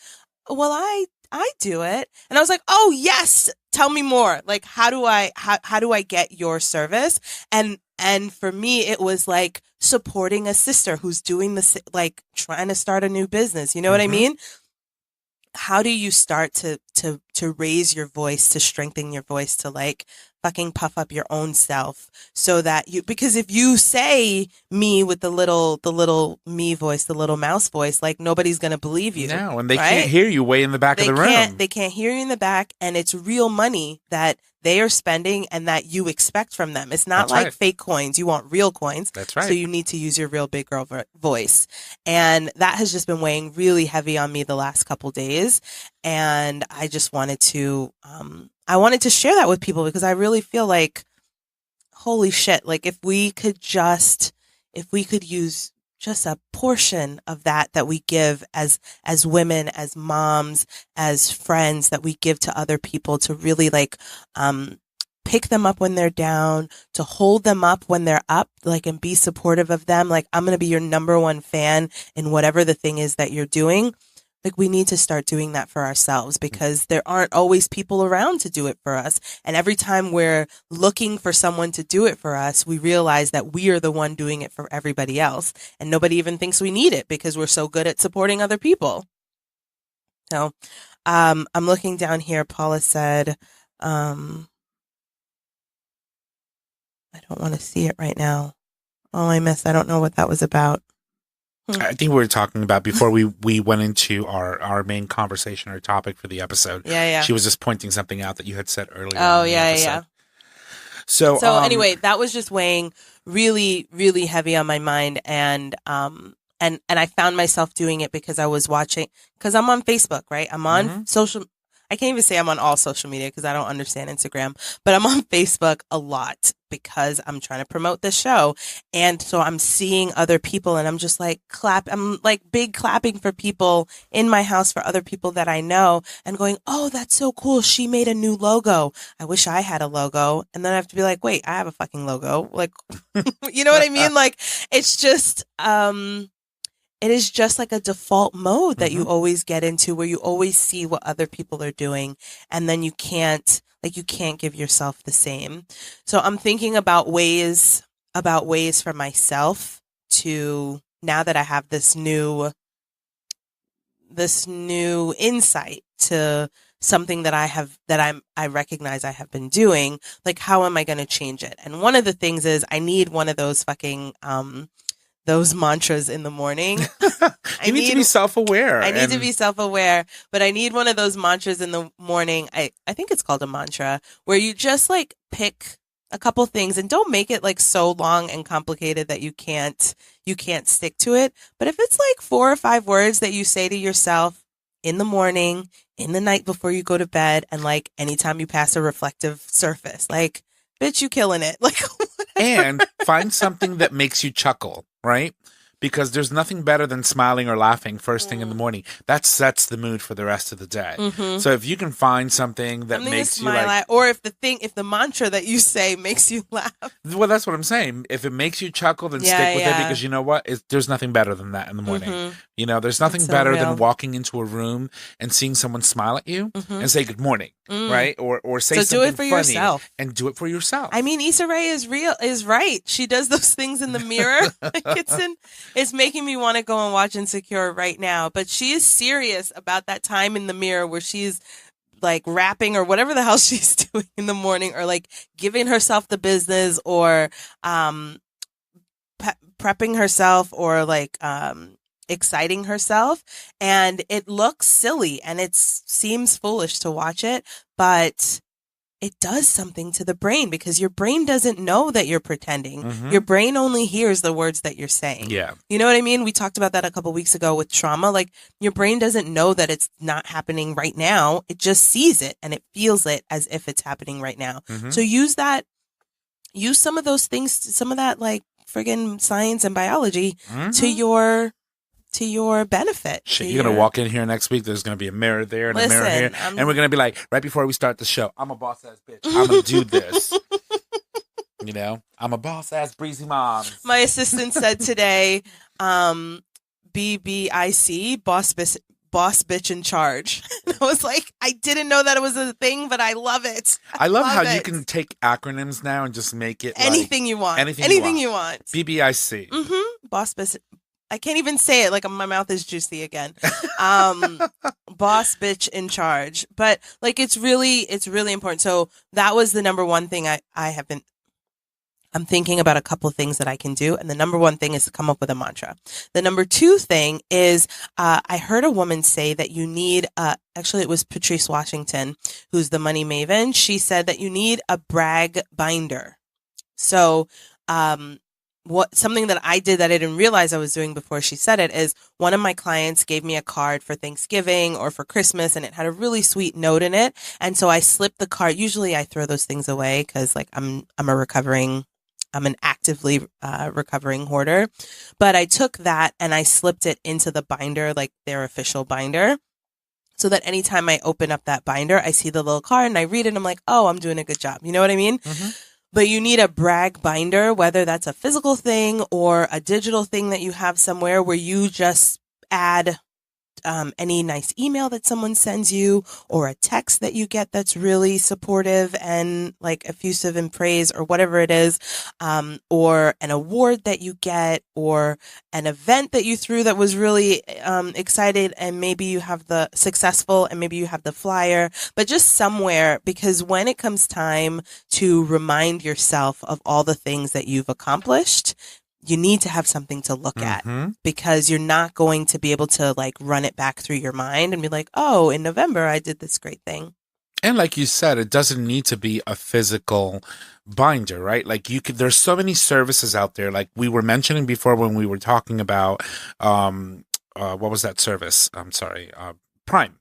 well, I do it. And I was like, oh yes, tell me more. Like, how do I get your service? And for me, it was like supporting a sister who's doing this, like trying to start a new business. You know what I mean? How do you start to raise your voice, to strengthen your voice, to like fucking puff up your own self so that because if you say me with the little me voice, the little mouse voice, like nobody's going to believe you. No, and they can't hear you way in the back of the room. They can't hear you in the back, and it's real money that they are spending and that you expect from them. It's not like fake coins. You want real coins. That's right. So you need to use your real big girl voice. And that has just been weighing really heavy on me the last couple days. And I just wanted to, share that with people because I really feel like, holy shit, like if we could use just a portion of that we give as women, as moms, as friends, that we give to other people to really like pick them up when they're down, to hold them up when they're up, like, and be supportive of them. Like, I'm going to be your number one fan in whatever the thing is that you're doing. Like, we need to start doing that for ourselves because there aren't always people around to do it for us. And every time we're looking for someone to do it for us, we realize that we are the one doing it for everybody else. And nobody even thinks we need it because we're so good at supporting other people. So, I'm looking down here. Paula said, I don't want to see it right now. Oh, I missed. I don't know what that was about. I think we were talking about before we went into our main conversation or topic for the episode. Yeah. She was just pointing something out that you had said earlier. Oh, yeah. So anyway, that was just weighing really, really heavy on my mind. And I found myself doing it because I was watching, because I'm on Facebook, right? I'm on I can't even say I'm on all social media because I don't understand Instagram, but I'm on Facebook a lot because I'm trying to promote this show. And so I'm seeing other people and I'm just like I'm like big clapping for people in my house, for other people that I know, and going, oh, that's so cool. She made a new logo. I wish I had a logo. And then I have to be like, wait, I have a fucking logo. Like, you know what I mean? Like, it's just, it is just like a default mode that you always get into where you always see what other people are doing. And then you can't give yourself the same. So I'm thinking about ways for myself to, now that I have this new insight to something that I recognize I have been doing, like, how am I going to change it? And one of the things is I need one of those fucking, those mantras in the morning. You need to be self-aware. I need to be self-aware, but I need one of those mantras in the morning. I think it's called a mantra, where you just like pick a couple things and don't make it like so long and complicated that you can't stick to it. But if it's like 4 or 5 words that you say to yourself in the morning, in the night before you go to bed, and like anytime you pass a reflective surface, like, bitch, you killing it. Like, and find something that makes you chuckle, right? Because there's nothing better than smiling or laughing first thing in the morning. That sets the mood for the rest of the day. Mm-hmm. So if you can find something that makes you like, or if the mantra that you say makes you laugh. Well, that's what I'm saying. If it makes you chuckle, then stick with it, because you know what? There's nothing better than that in the morning. Mm-hmm. You know, there's nothing better than walking into a room and seeing someone smile at you and say good morning, right? Or say something do it for funny yourself. And do it for yourself. I mean, Issa Rae is right. She does those things in the mirror. It's making me want to go and watch Insecure right now. But she is serious about that time in the mirror where she's like rapping or whatever the hell she's doing in the morning, or like giving herself the business, or prepping herself, or like exciting herself. And it looks silly and it seems foolish to watch it, but it does something to the brain, because your brain doesn't know that you're pretending. Mm-hmm. Your brain only hears the words that you're saying. Yeah. You know what I mean? We talked about that a couple weeks ago with trauma. Like, your brain doesn't know that it's not happening right now. It just sees it and it feels it as if it's happening right now. Mm-hmm. So use some of those things, some of that like friggin' science and biology to your benefit. Shit, you're going to walk in here next week, there's going to be a mirror there and a mirror here. And we're going to be like, right before we start the show, I'm a boss-ass bitch. I'm going to do this. You know? I'm a boss-ass Breezy mom. My assistant said today, BBIC, boss bitch in charge. And I was like, I didn't know that it was a thing, but I love it. I love how you can take acronyms now and just make it anything like, you want. Anything you want. BBIC. Mm-hmm. Boss bitch. I can't even say it. Like, my mouth is juicy again. Boss bitch in charge. But like, it's really important. So that was the number one thing I'm thinking about a couple of things that I can do. And the number one thing is to come up with a mantra. The number 2 thing is, I heard a woman say that you need, actually it was Patrice Washington, who's the money maven. She said that you need a brag binder. So, something that I did that I didn't realize I was doing before she said it is, one of my clients gave me a card for Thanksgiving or for Christmas, and it had a really sweet note in it. And so I slipped the card. Usually I throw those things away because like I'm an actively recovering hoarder. But I took that and I slipped it into the binder, like their official binder, so that anytime I open up that binder, I see the little card and I read it and I'm like, oh, I'm doing a good job. You know what I mean? Mm-hmm. But you need a brag binder, whether that's a physical thing or a digital thing that you have somewhere, where you just add any nice email that someone sends you, or a text that you get that's really supportive and like effusive in praise, or whatever it is, or an award that you get, or an event that you threw that was really excited, and maybe you have the successful, and maybe you have the flyer, but just somewhere, because when it comes time to remind yourself of all the things that you've accomplished, you need to have something to look at, because you're not going to be able to like run it back through your mind and be like, oh, in November I did this great thing. And like you said, it doesn't need to be a physical binder, right? Like there's so many services out there. Like we were mentioning before when we were talking about, what was that service? I'm sorry, Prime.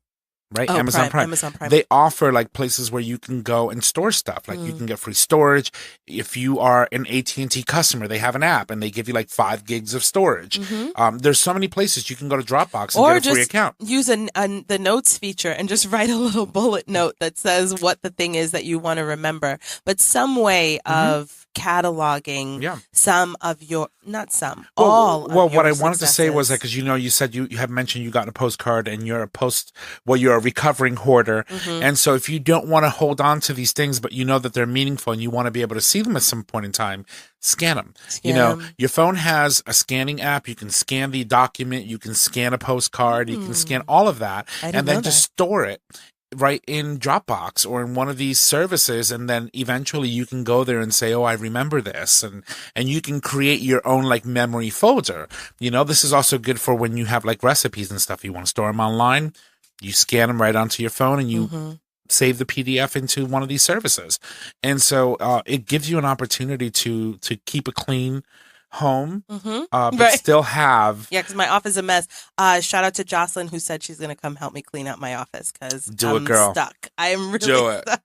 Right? Oh, Amazon Prime. They offer like places where you can go and store stuff. Like you can get free storage. If you are an AT&T customer, they have an app and they give you like 5 gigs of storage. There's so many places you can go to Dropbox and get a free account. Use the notes feature and just write a little bullet note that says what the thing is that you want to remember. But some way of cataloging some of your, not some, all of your what I wanted successes. to say was that, because you said you have mentioned you got a postcard and you're a recovering hoarder. And so if you don't want to hold on to these things, but you know that they're meaningful and you want to be able to see them at some point in time, scan them. Your phone has a scanning app. You can scan the document. You can scan a postcard. You can scan all of that and then just store it right in Dropbox or in one of these services, and then eventually you can go there and say, oh, I remember this, and you can create your own like memory folder. This is also good for when you have like recipes and stuff. You want to store them online, you scan them right onto your phone, and you save the PDF into one of these services. And so it gives you an opportunity to keep a clean home, but still have... Yeah, because my office is a mess. Shout out to Jocelyn, who said she's going to come help me clean out my office because I'm stuck. I am really stuck.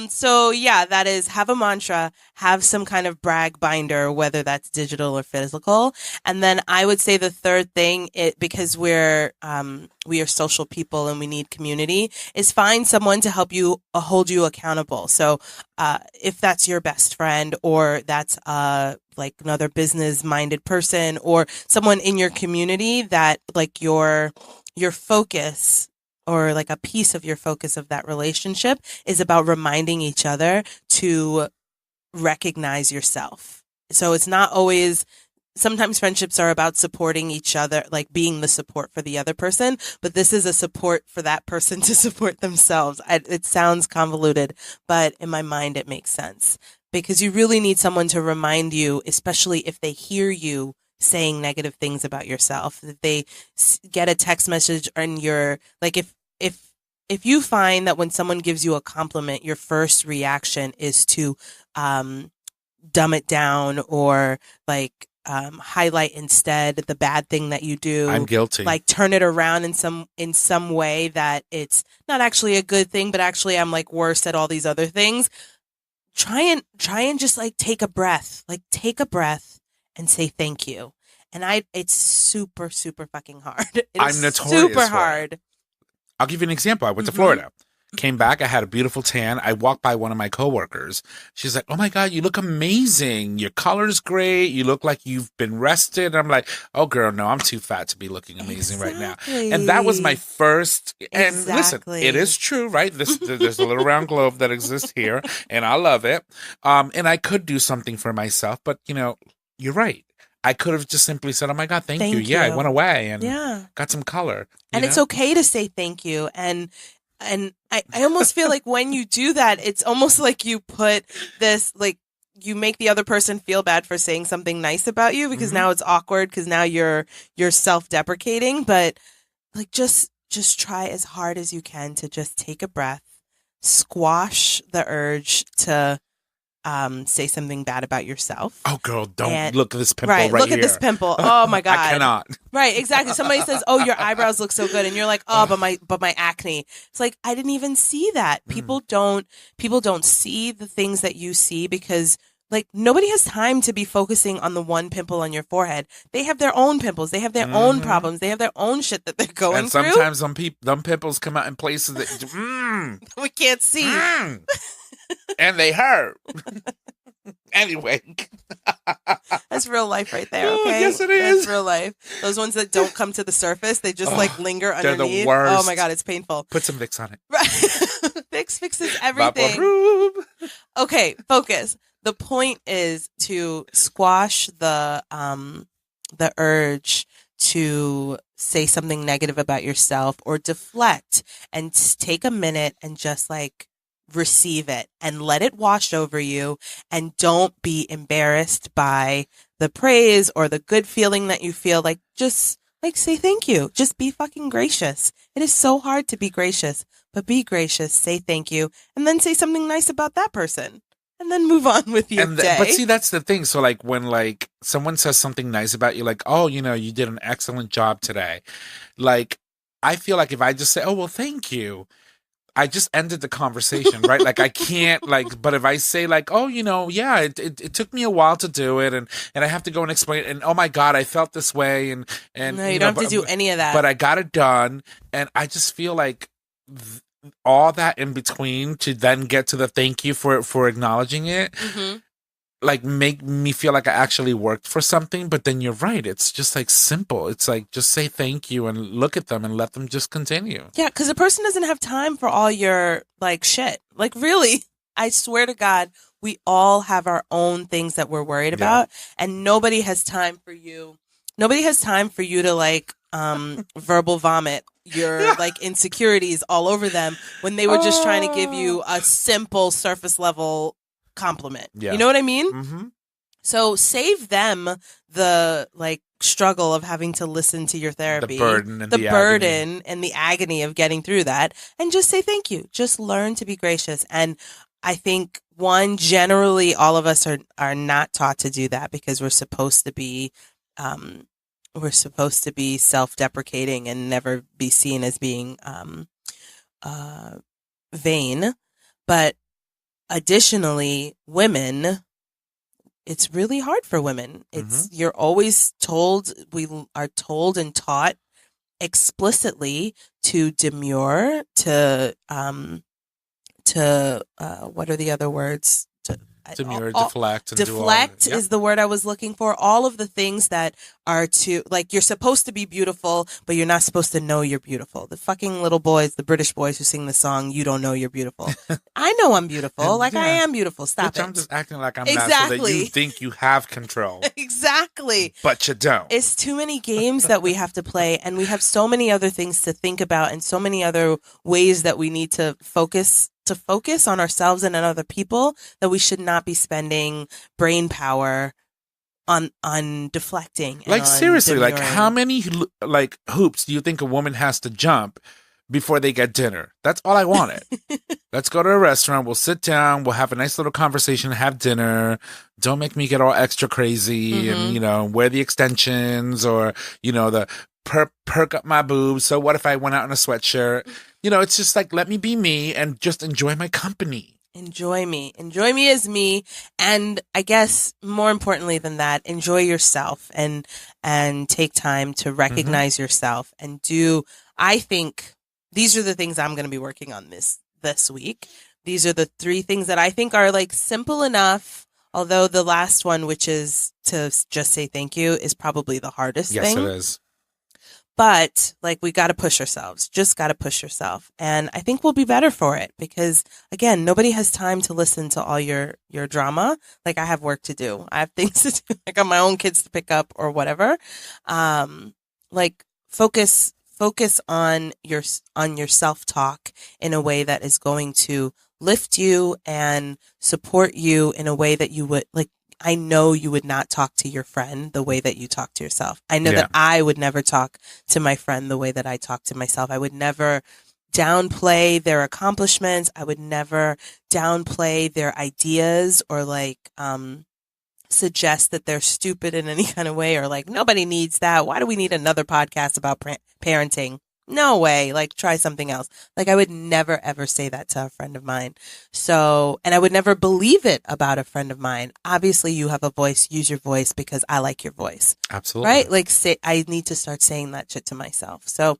So yeah, that is, have a mantra, have some kind of brag binder, whether that's digital or physical. And then I would say the third thing, because we are social people and we need community, is find someone to help you hold you accountable. So if that's your best friend, or that's like another business minded person, or someone in your community that like your focus, or like a piece of your focus of that relationship is about reminding each other to recognize yourself. So it's not always, sometimes friendships are about supporting each other, like being the support for the other person, but this is a support for that person to support themselves. It sounds convoluted, but in my mind it makes sense, because you really need someone to remind you, especially if they hear you saying negative things about yourself. If they get a text message and you're like, if you find that when someone gives you a compliment, your first reaction is to dumb it down, or like highlight instead the bad thing that you do. I'm guilty. Like turn it around in some way that it's not actually a good thing, but actually I'm like worse at all these other things. Try and just like take a breath. Like take a breath and say thank you. And it's super, super fucking hard. I'm notorious super hard. I'll give you an example. I went to Florida, came back. I had a beautiful tan. I walked by one of my coworkers. She's like, oh my God, you look amazing. Your color's great. You look like you've been rested. I'm like, oh girl, no, I'm too fat to be looking amazing right now. And that was my first, and listen, it is true, right? There's a little round globe that exists here, and I love it. And I could do something for myself, but you're right. I could have just simply said, oh my God, thank you. Yeah, I went away and got some color. And it's okay to say thank you. And I almost feel like when you do that, it's almost like you put this, like, you make the other person feel bad for saying something nice about you, because now it's awkward, because now you're self-deprecating. But like, just try as hard as you can to just take a breath, squash the urge to say something bad about yourself. Oh, girl, don't look at this pimple right look here. At this pimple. Oh my God. I cannot. Right, exactly. Somebody says, oh, your eyebrows look so good. And you're like, oh, but my acne. It's like, I didn't even see that. People don't see the things that you see, because like nobody has time to be focusing on the one pimple on your forehead. They have their own pimples. They have their own problems. They have their own shit that they're going through. And sometimes them pimples come out in places that we can't see. And they hurt. Anyway. That's real life right there, okay? Oh, yes, it is. That's real life. Those ones that don't come to the surface, they just like linger underneath. They're the worst. Oh my God, it's painful. Put some Vicks on it. Right. Vicks fixes everything. Okay, focus. The point is to squash the urge to say something negative about yourself, or deflect, and take a minute and just like receive it and let it wash over you, and don't be embarrassed by the praise or the good feeling that you feel. Like, just like say thank you. Just be fucking gracious. It is so hard to be gracious, but be gracious, say thank you, and then say something nice about that person, and then move on with your day. But see, that's the thing. So like when like someone says something nice about you, like, oh, you did an excellent job today. Like, I feel like if I just say, oh, well, thank you, I just ended the conversation, right? Like I can't but if I say like, oh, yeah, it took me a while to do it, and I have to go and explain it, and oh my God, I felt this way, and no, you don't have to do any of that. But I got it done, and I just feel like all that in between to then get to the thank you for acknowledging it. Like make me feel like I actually worked for something. But then you're right, it's just like simple. It's like, just say thank you and look at them and let them just continue. Yeah, because the person doesn't have time for all your like shit. Like, really, I swear to God, we all have our own things that we're worried about, and nobody has time for you to like verbal vomit your like insecurities all over them when they were just trying to give you a simple surface level compliment. Yeah. You know what I mean? Mm-hmm. So save them the like struggle of having to listen to your therapy, the burden and the agony of getting through that, and just say thank you. Just learn to be gracious. And I think generally all of us are not taught to do that because we're supposed to be self-deprecating and never be seen as being vain. But additionally, women, it's really hard for women. It's you're always told, we are told and taught explicitly to demur, to what are the other words? Demur, deflect. And deflect is the word I was looking for. All of the things that are like, you're supposed to be beautiful, but you're not supposed to know you're beautiful. The fucking little boys, the British boys who sing the song, "You Don't Know You're Beautiful." I know I'm beautiful. Like, I am beautiful. Stop it. I'm just acting like I'm not so that you think you have control. Exactly. But you don't. It's too many games that we have to play, and we have so many other things to think about and so many other ways that we need to focus on ourselves and on other people, that we should not be spending brain power on deflecting. Like, seriously, like, how many like hoops do you think a woman has to jump before they get dinner? That's all I wanted. Let's go to a restaurant. We'll sit down. We'll have a nice little conversation, have dinner. Don't make me get all extra crazy and, wear the extensions or, the perk up my boobs. So what if I went out in a sweatshirt? It's just like, let me be me and just enjoy my company. Enjoy me as me. And I guess more importantly than that, enjoy yourself and take time to recognize yourself and I think these are the things I'm going to be working on this week. These are the 3 things that I think are like simple enough. Although the last one, which is to just say thank you, is probably the hardest thing. Yes, it is. But like, we got to push ourselves, just got to push yourself. And I think we'll be better for it because, again, nobody has time to listen to all your drama. Like, I have work to do. I have things to do. I got my own kids to pick up or whatever. Like, focus on your self-talk in a way that is going to lift you and support you in a way that you would like. I know you would not talk to your friend the way that you talk to yourself. I know that I would never talk to my friend the way that I talk to myself. I would never downplay their accomplishments. I would never downplay their ideas or like suggest that they're stupid in any kind of way or like, nobody needs that. Why do we need another podcast about parenting? No way. Like, try something else. Like, I would never, ever say that to a friend of mine. So, and I would never believe it about a friend of mine. Obviously, you have a voice. Use your voice because I like your voice. Absolutely. Right? Like, I need to start saying that shit to myself. So,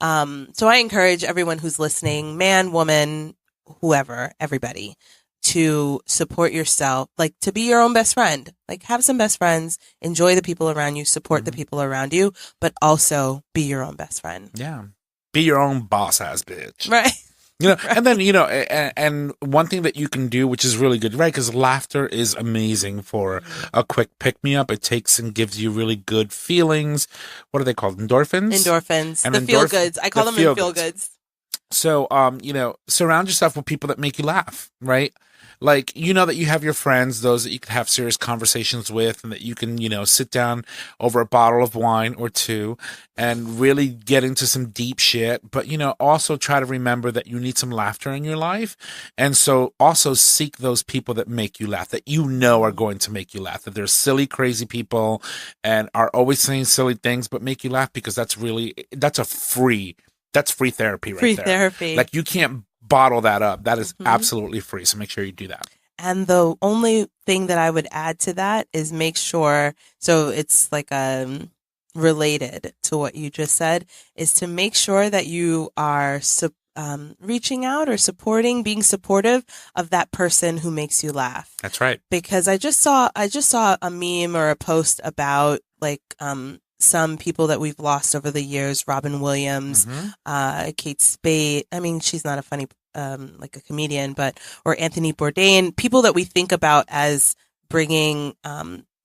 so I encourage everyone who's listening, man, woman, whoever, everybody, to support yourself, like to be your own best friend, like have some best friends, enjoy the people around you, support the people around you, but also be your own best friend. Yeah. Be your own boss ass bitch. Right. Right. And then, and one thing that you can do, which is really good, right? Because laughter is amazing for a quick pick me up. It takes and gives you really good feelings. What are they called? Endorphins? Endorphins. And the feel goods. I call them feel goods. So, surround yourself with people that make you laugh, right? Like, that you have your friends, those that you can have serious conversations with and that you can, sit down over a bottle of wine or 2 and really get into some deep shit. But, also try to remember that you need some laughter in your life. And so also seek those people that make you laugh, that are going to make you laugh, that they're silly, crazy people and are always saying silly things, but make you laugh because that's free therapy right there. Free therapy. Like, you can't bottle that up. That is absolutely free. So make sure you do that. And the only thing that I would add to that is make sure, so it's like related to what you just said, is to make sure that you are reaching out or being supportive of that person who makes you laugh. That's right. Because I just saw a meme or a post about like some people that we've lost over the years, Robin Williams, Kate Spade. I mean, she's not a funny, like a comedian, or Anthony Bourdain, people that we think about as bringing,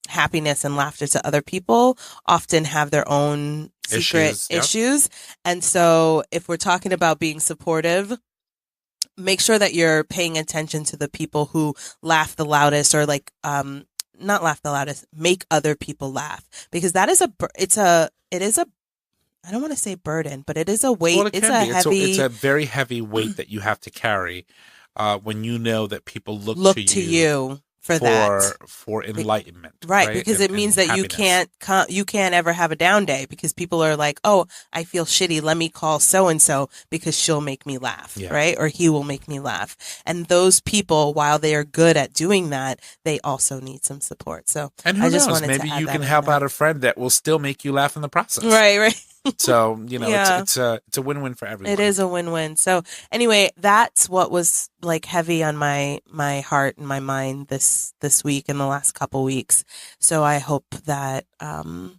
happiness and laughter to other people often have their own secret issues. And so if we're talking about being supportive, make sure that you're paying attention to the people who laugh the loudest, or like, not laugh the loudest, make other people laugh, because that is I don't want to say burden, but it is a weight. Well, it's a very heavy weight that you have to carry when you know that people look to you for enlightenment, right? Because it means that you can't ever have a down day, because people are like, oh, I feel shitty, let me call so and so because she'll make me laugh, right? Or he will make me laugh. And those people, while they are good at doing that, they also need some support. So, and who knows? Maybe you can help out a friend that will still make you laugh in the process, right? So, it's a win-win for everyone. It is a win-win. So anyway, that's what was like heavy on my heart and my mind this week and the last couple weeks. So I hope that, and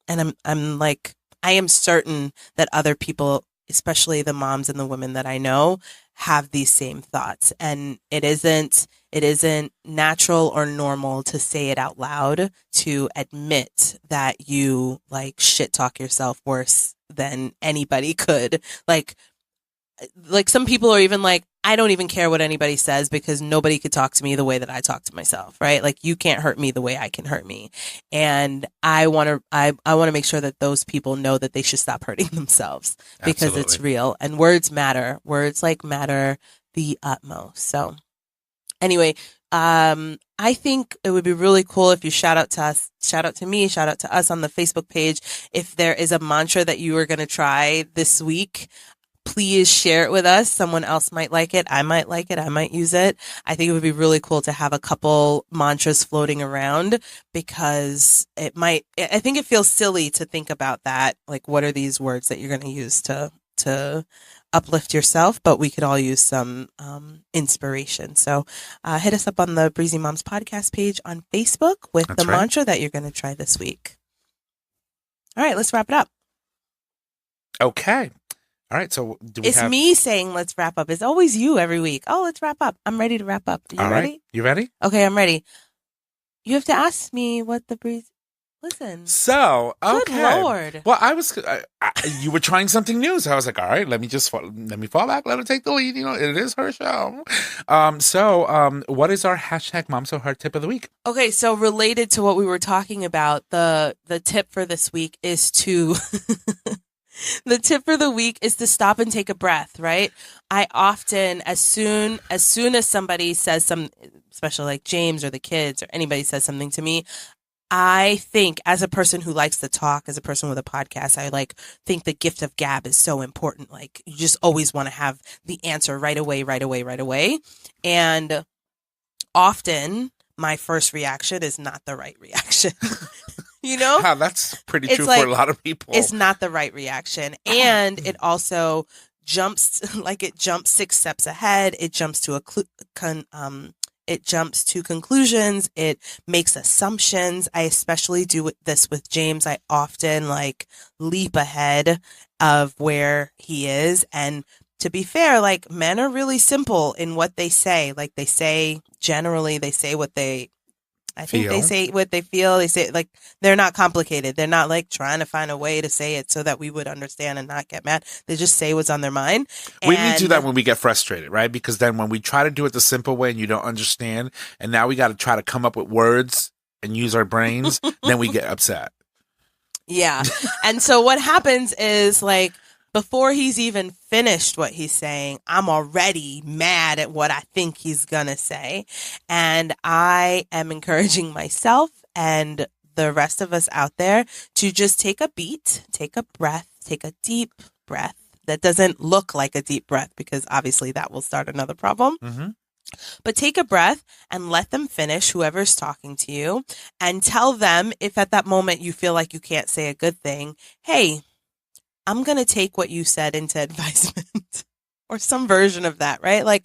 I am certain that other people, especially the moms and the women that I know, have these same thoughts. And it isn't natural or normal to say it out loud, to admit that you like shit talk yourself worse than anybody could. Like some people are even like, I don't even care what anybody says, because nobody could talk to me the way that I talk to myself, right? Like, you can't hurt me the way I can hurt me. And I want to make sure that those people know that they should stop hurting themselves, because Absolutely. It's real, and words matter. Words matter the utmost. So anyway, I think it would be really cool if you shout out to us, shout out to me, shout out to us on the Facebook page. If there is a mantra that you are going to try this week, please share it with us. Someone else might like it. I might like it. I might use it. I think it would be really cool to have a couple mantras floating around, because I think it feels silly to think about that. Like, what are these words that you're going to use to uplift yourself? But we could all use some inspiration. So hit us up on the Breezy Moms podcast page on Facebook with the mantra that you're going to try this week. All right, let's wrap it up. Okay. All right, so it's me saying let's wrap up. It's always you every week. Oh, let's wrap up. I'm ready to wrap up. You ready? You ready? Okay, I'm ready. You have to ask me what the breeze. Listen. So, okay. Good Lord. Well, you were trying something new, so I was like, all right, let me fall back, let her take the lead. It is her show. So, what is our hashtag Mom So Hard tip of the week? Okay, so related to what we were talking about, the tip for this week is to the tip for the week is to stop and take a breath, right? I often, as soon as somebody says especially like James or the kids or anybody says something to me, I think, as a person who likes to talk, as a person with a podcast, I think the gift of gab is so important. Like, you just always want to have the answer right away. And often my first reaction is not the right reaction. That's pretty true for a lot of people. It's not the right reaction. And it also jumps 6 steps ahead. It jumps to conclusions. It makes assumptions. I especially do this with James. I often leap ahead of where he is. And to be fair, men are really simple in what they say. They say what they they say what they feel. They say, they're not complicated. They're not trying to find a way to say it so that we would understand and not get mad. They just say what's on their mind. We need to do that when we get frustrated, right? Because then when we try to do it the simple way and you don't understand, and now we got to try to come up with words and use our brains, then we get upset. Yeah. And so what happens is before he's even finished what he's saying, I'm already mad at what I think he's gonna say. And I am encouraging myself and the rest of us out there to just take a beat, take a breath, take a deep breath. That doesn't look like a deep breath, because obviously that will start another problem. Mm-hmm. But take a breath and let them finish, whoever's talking to you, and tell them, if at that moment you feel like you can't say a good thing, hey, I'm going to take what you said into advisement or some version of that, right?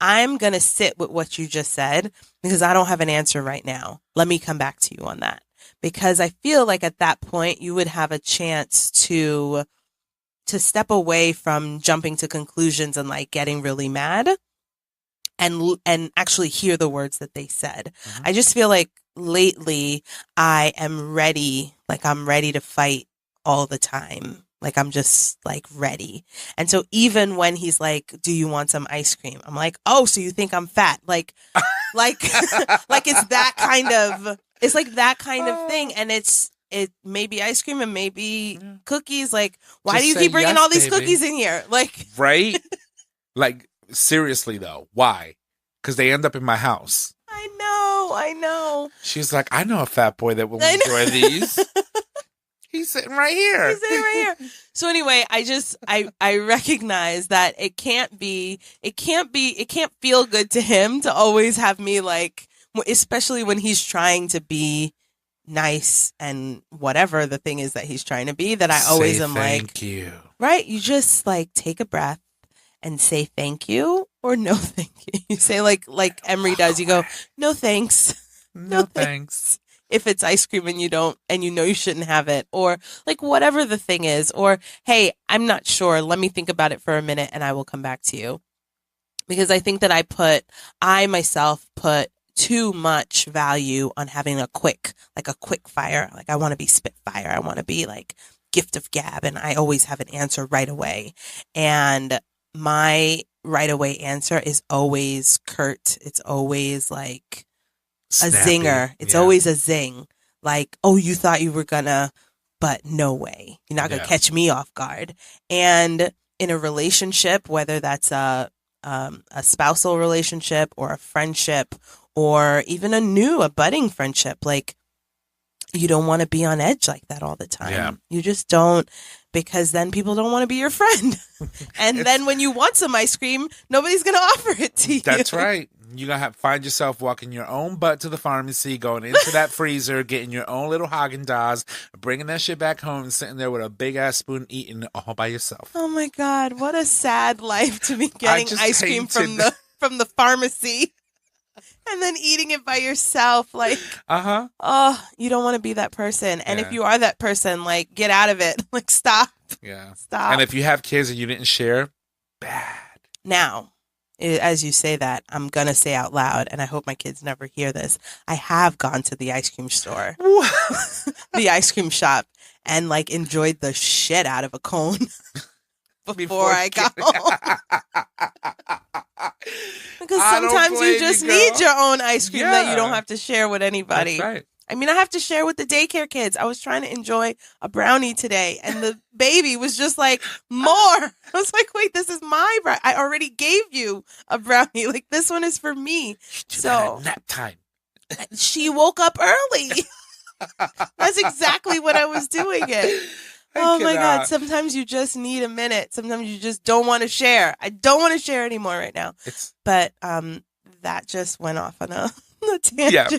I'm going to sit with what you just said, because I don't have an answer right now. Let me come back to you on that. Because I feel like at that point you would have a chance to step away from jumping to conclusions and getting really mad, and actually hear the words that they said. Mm-hmm. I just feel like lately I am ready. Like I'm ready to fight all the time. Like I'm just like ready. And so even when he's like, do you want some ice cream? I'm like, oh, so you think I'm fat? Like it's that kind of thing. And it may be ice cream and maybe cookies. Like, why just do you keep bringing all these baby. Cookies in here? Like, right? Like, seriously though, why? Because they end up in my house. I know. She's like, I know a fat boy that will enjoy these. He's sitting right here. So anyway, I recognize that it can't feel good to him to always have me like, especially when he's trying to be nice and whatever the thing is that he's trying to be, that I always am like, thank you. Right? You just like take a breath and say thank you or no thank you. You say like Emory does. You go, no thanks. No thanks. If it's ice cream and you don't, and you know you shouldn't have it, or like whatever the thing is, or hey, I'm not sure. Let me think about it for a minute and I will come back to you. Because I think that I myself put too much value on having a quick fire. Like I want to be Spitfire. I want to be like gift of gab. And I always have an answer right away. And my right away answer is always curt. It's always like snappy. A zinger. It's always a zing. Like, oh, you thought you were gonna, but no way. You're not gonna catch me off guard. And in a relationship, whether that's a spousal relationship or a friendship or even a budding friendship, like you don't want to be on edge like that all the time. Yeah. You just don't, because then people don't want to be your friend. And then when you want some ice cream, nobody's going to offer it to you. That's right. You're going to find yourself walking your own butt to the pharmacy, going into that freezer, getting your own little Haagen-Dazs, bringing that shit back home and sitting there with a big-ass spoon eating it all by yourself. Oh, my God. What a sad life to be getting ice cream from the pharmacy and then eating it by yourself. Like, oh, you don't want to be that person. And if you are that person, like, get out of it. Like, stop. Yeah. Stop. And if you have kids and you didn't share, bad. Now, as you say that, I'm going to say out loud, and I hope my kids never hear this, I have gone to the ice cream store, the ice cream shop, and like enjoyed the shit out of a cone before I got home. Because sometimes you just need your own ice cream that you don't have to share with anybody. That's right. I mean, I have to share with the daycare kids. I was trying to enjoy a brownie today, and the baby was just like, more. I was like, wait, this is my brownie. I already gave you a brownie. Like, this one is for me. So nap time. She woke up early. That's exactly what I was doing it. Oh my God. Sometimes you just need a minute. Sometimes you just don't want to share. I don't want to share anymore right now. But that just went off on a tangent. Yeah.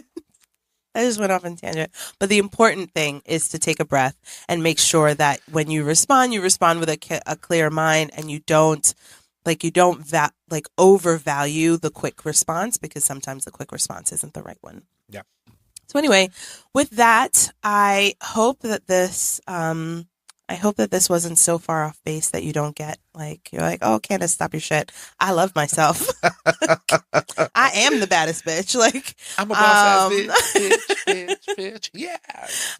I just went off on a tangent. But the important thing is to take a breath and make sure that when you respond with a clear mind, and you don't overvalue the quick response, because sometimes the quick response isn't the right one. Yeah. So anyway, with that, I hope that this wasn't so far off base that you don't get like, you're like, oh, Candace, stop your shit. I love myself. I am the baddest bitch. Like, I'm a boss ass bitch. Yeah.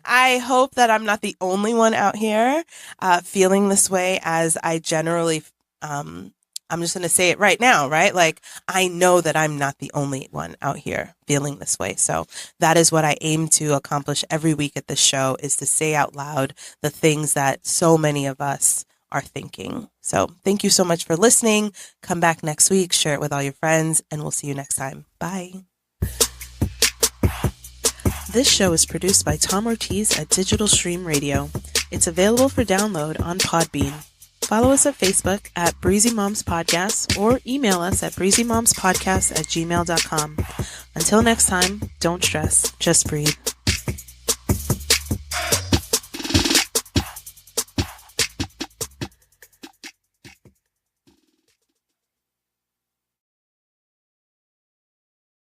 I hope that I'm not the only one out here feeling this way, as I generally, I'm just going to say it right now, right? Like, I know that I'm not the only one out here feeling this way. So that is what I aim to accomplish every week at the show, is to say out loud the things that so many of us are thinking. So thank you so much for listening. Come back next week, share it with all your friends, and we'll see you next time. Bye. This show is produced by Tom Ortiz at Digital Stream Radio. It's available for download on Podbean. Follow us at Facebook at Breezy Moms Podcast, or email us at breezymomspodcast@gmail.com. Until next time, don't stress, just breathe.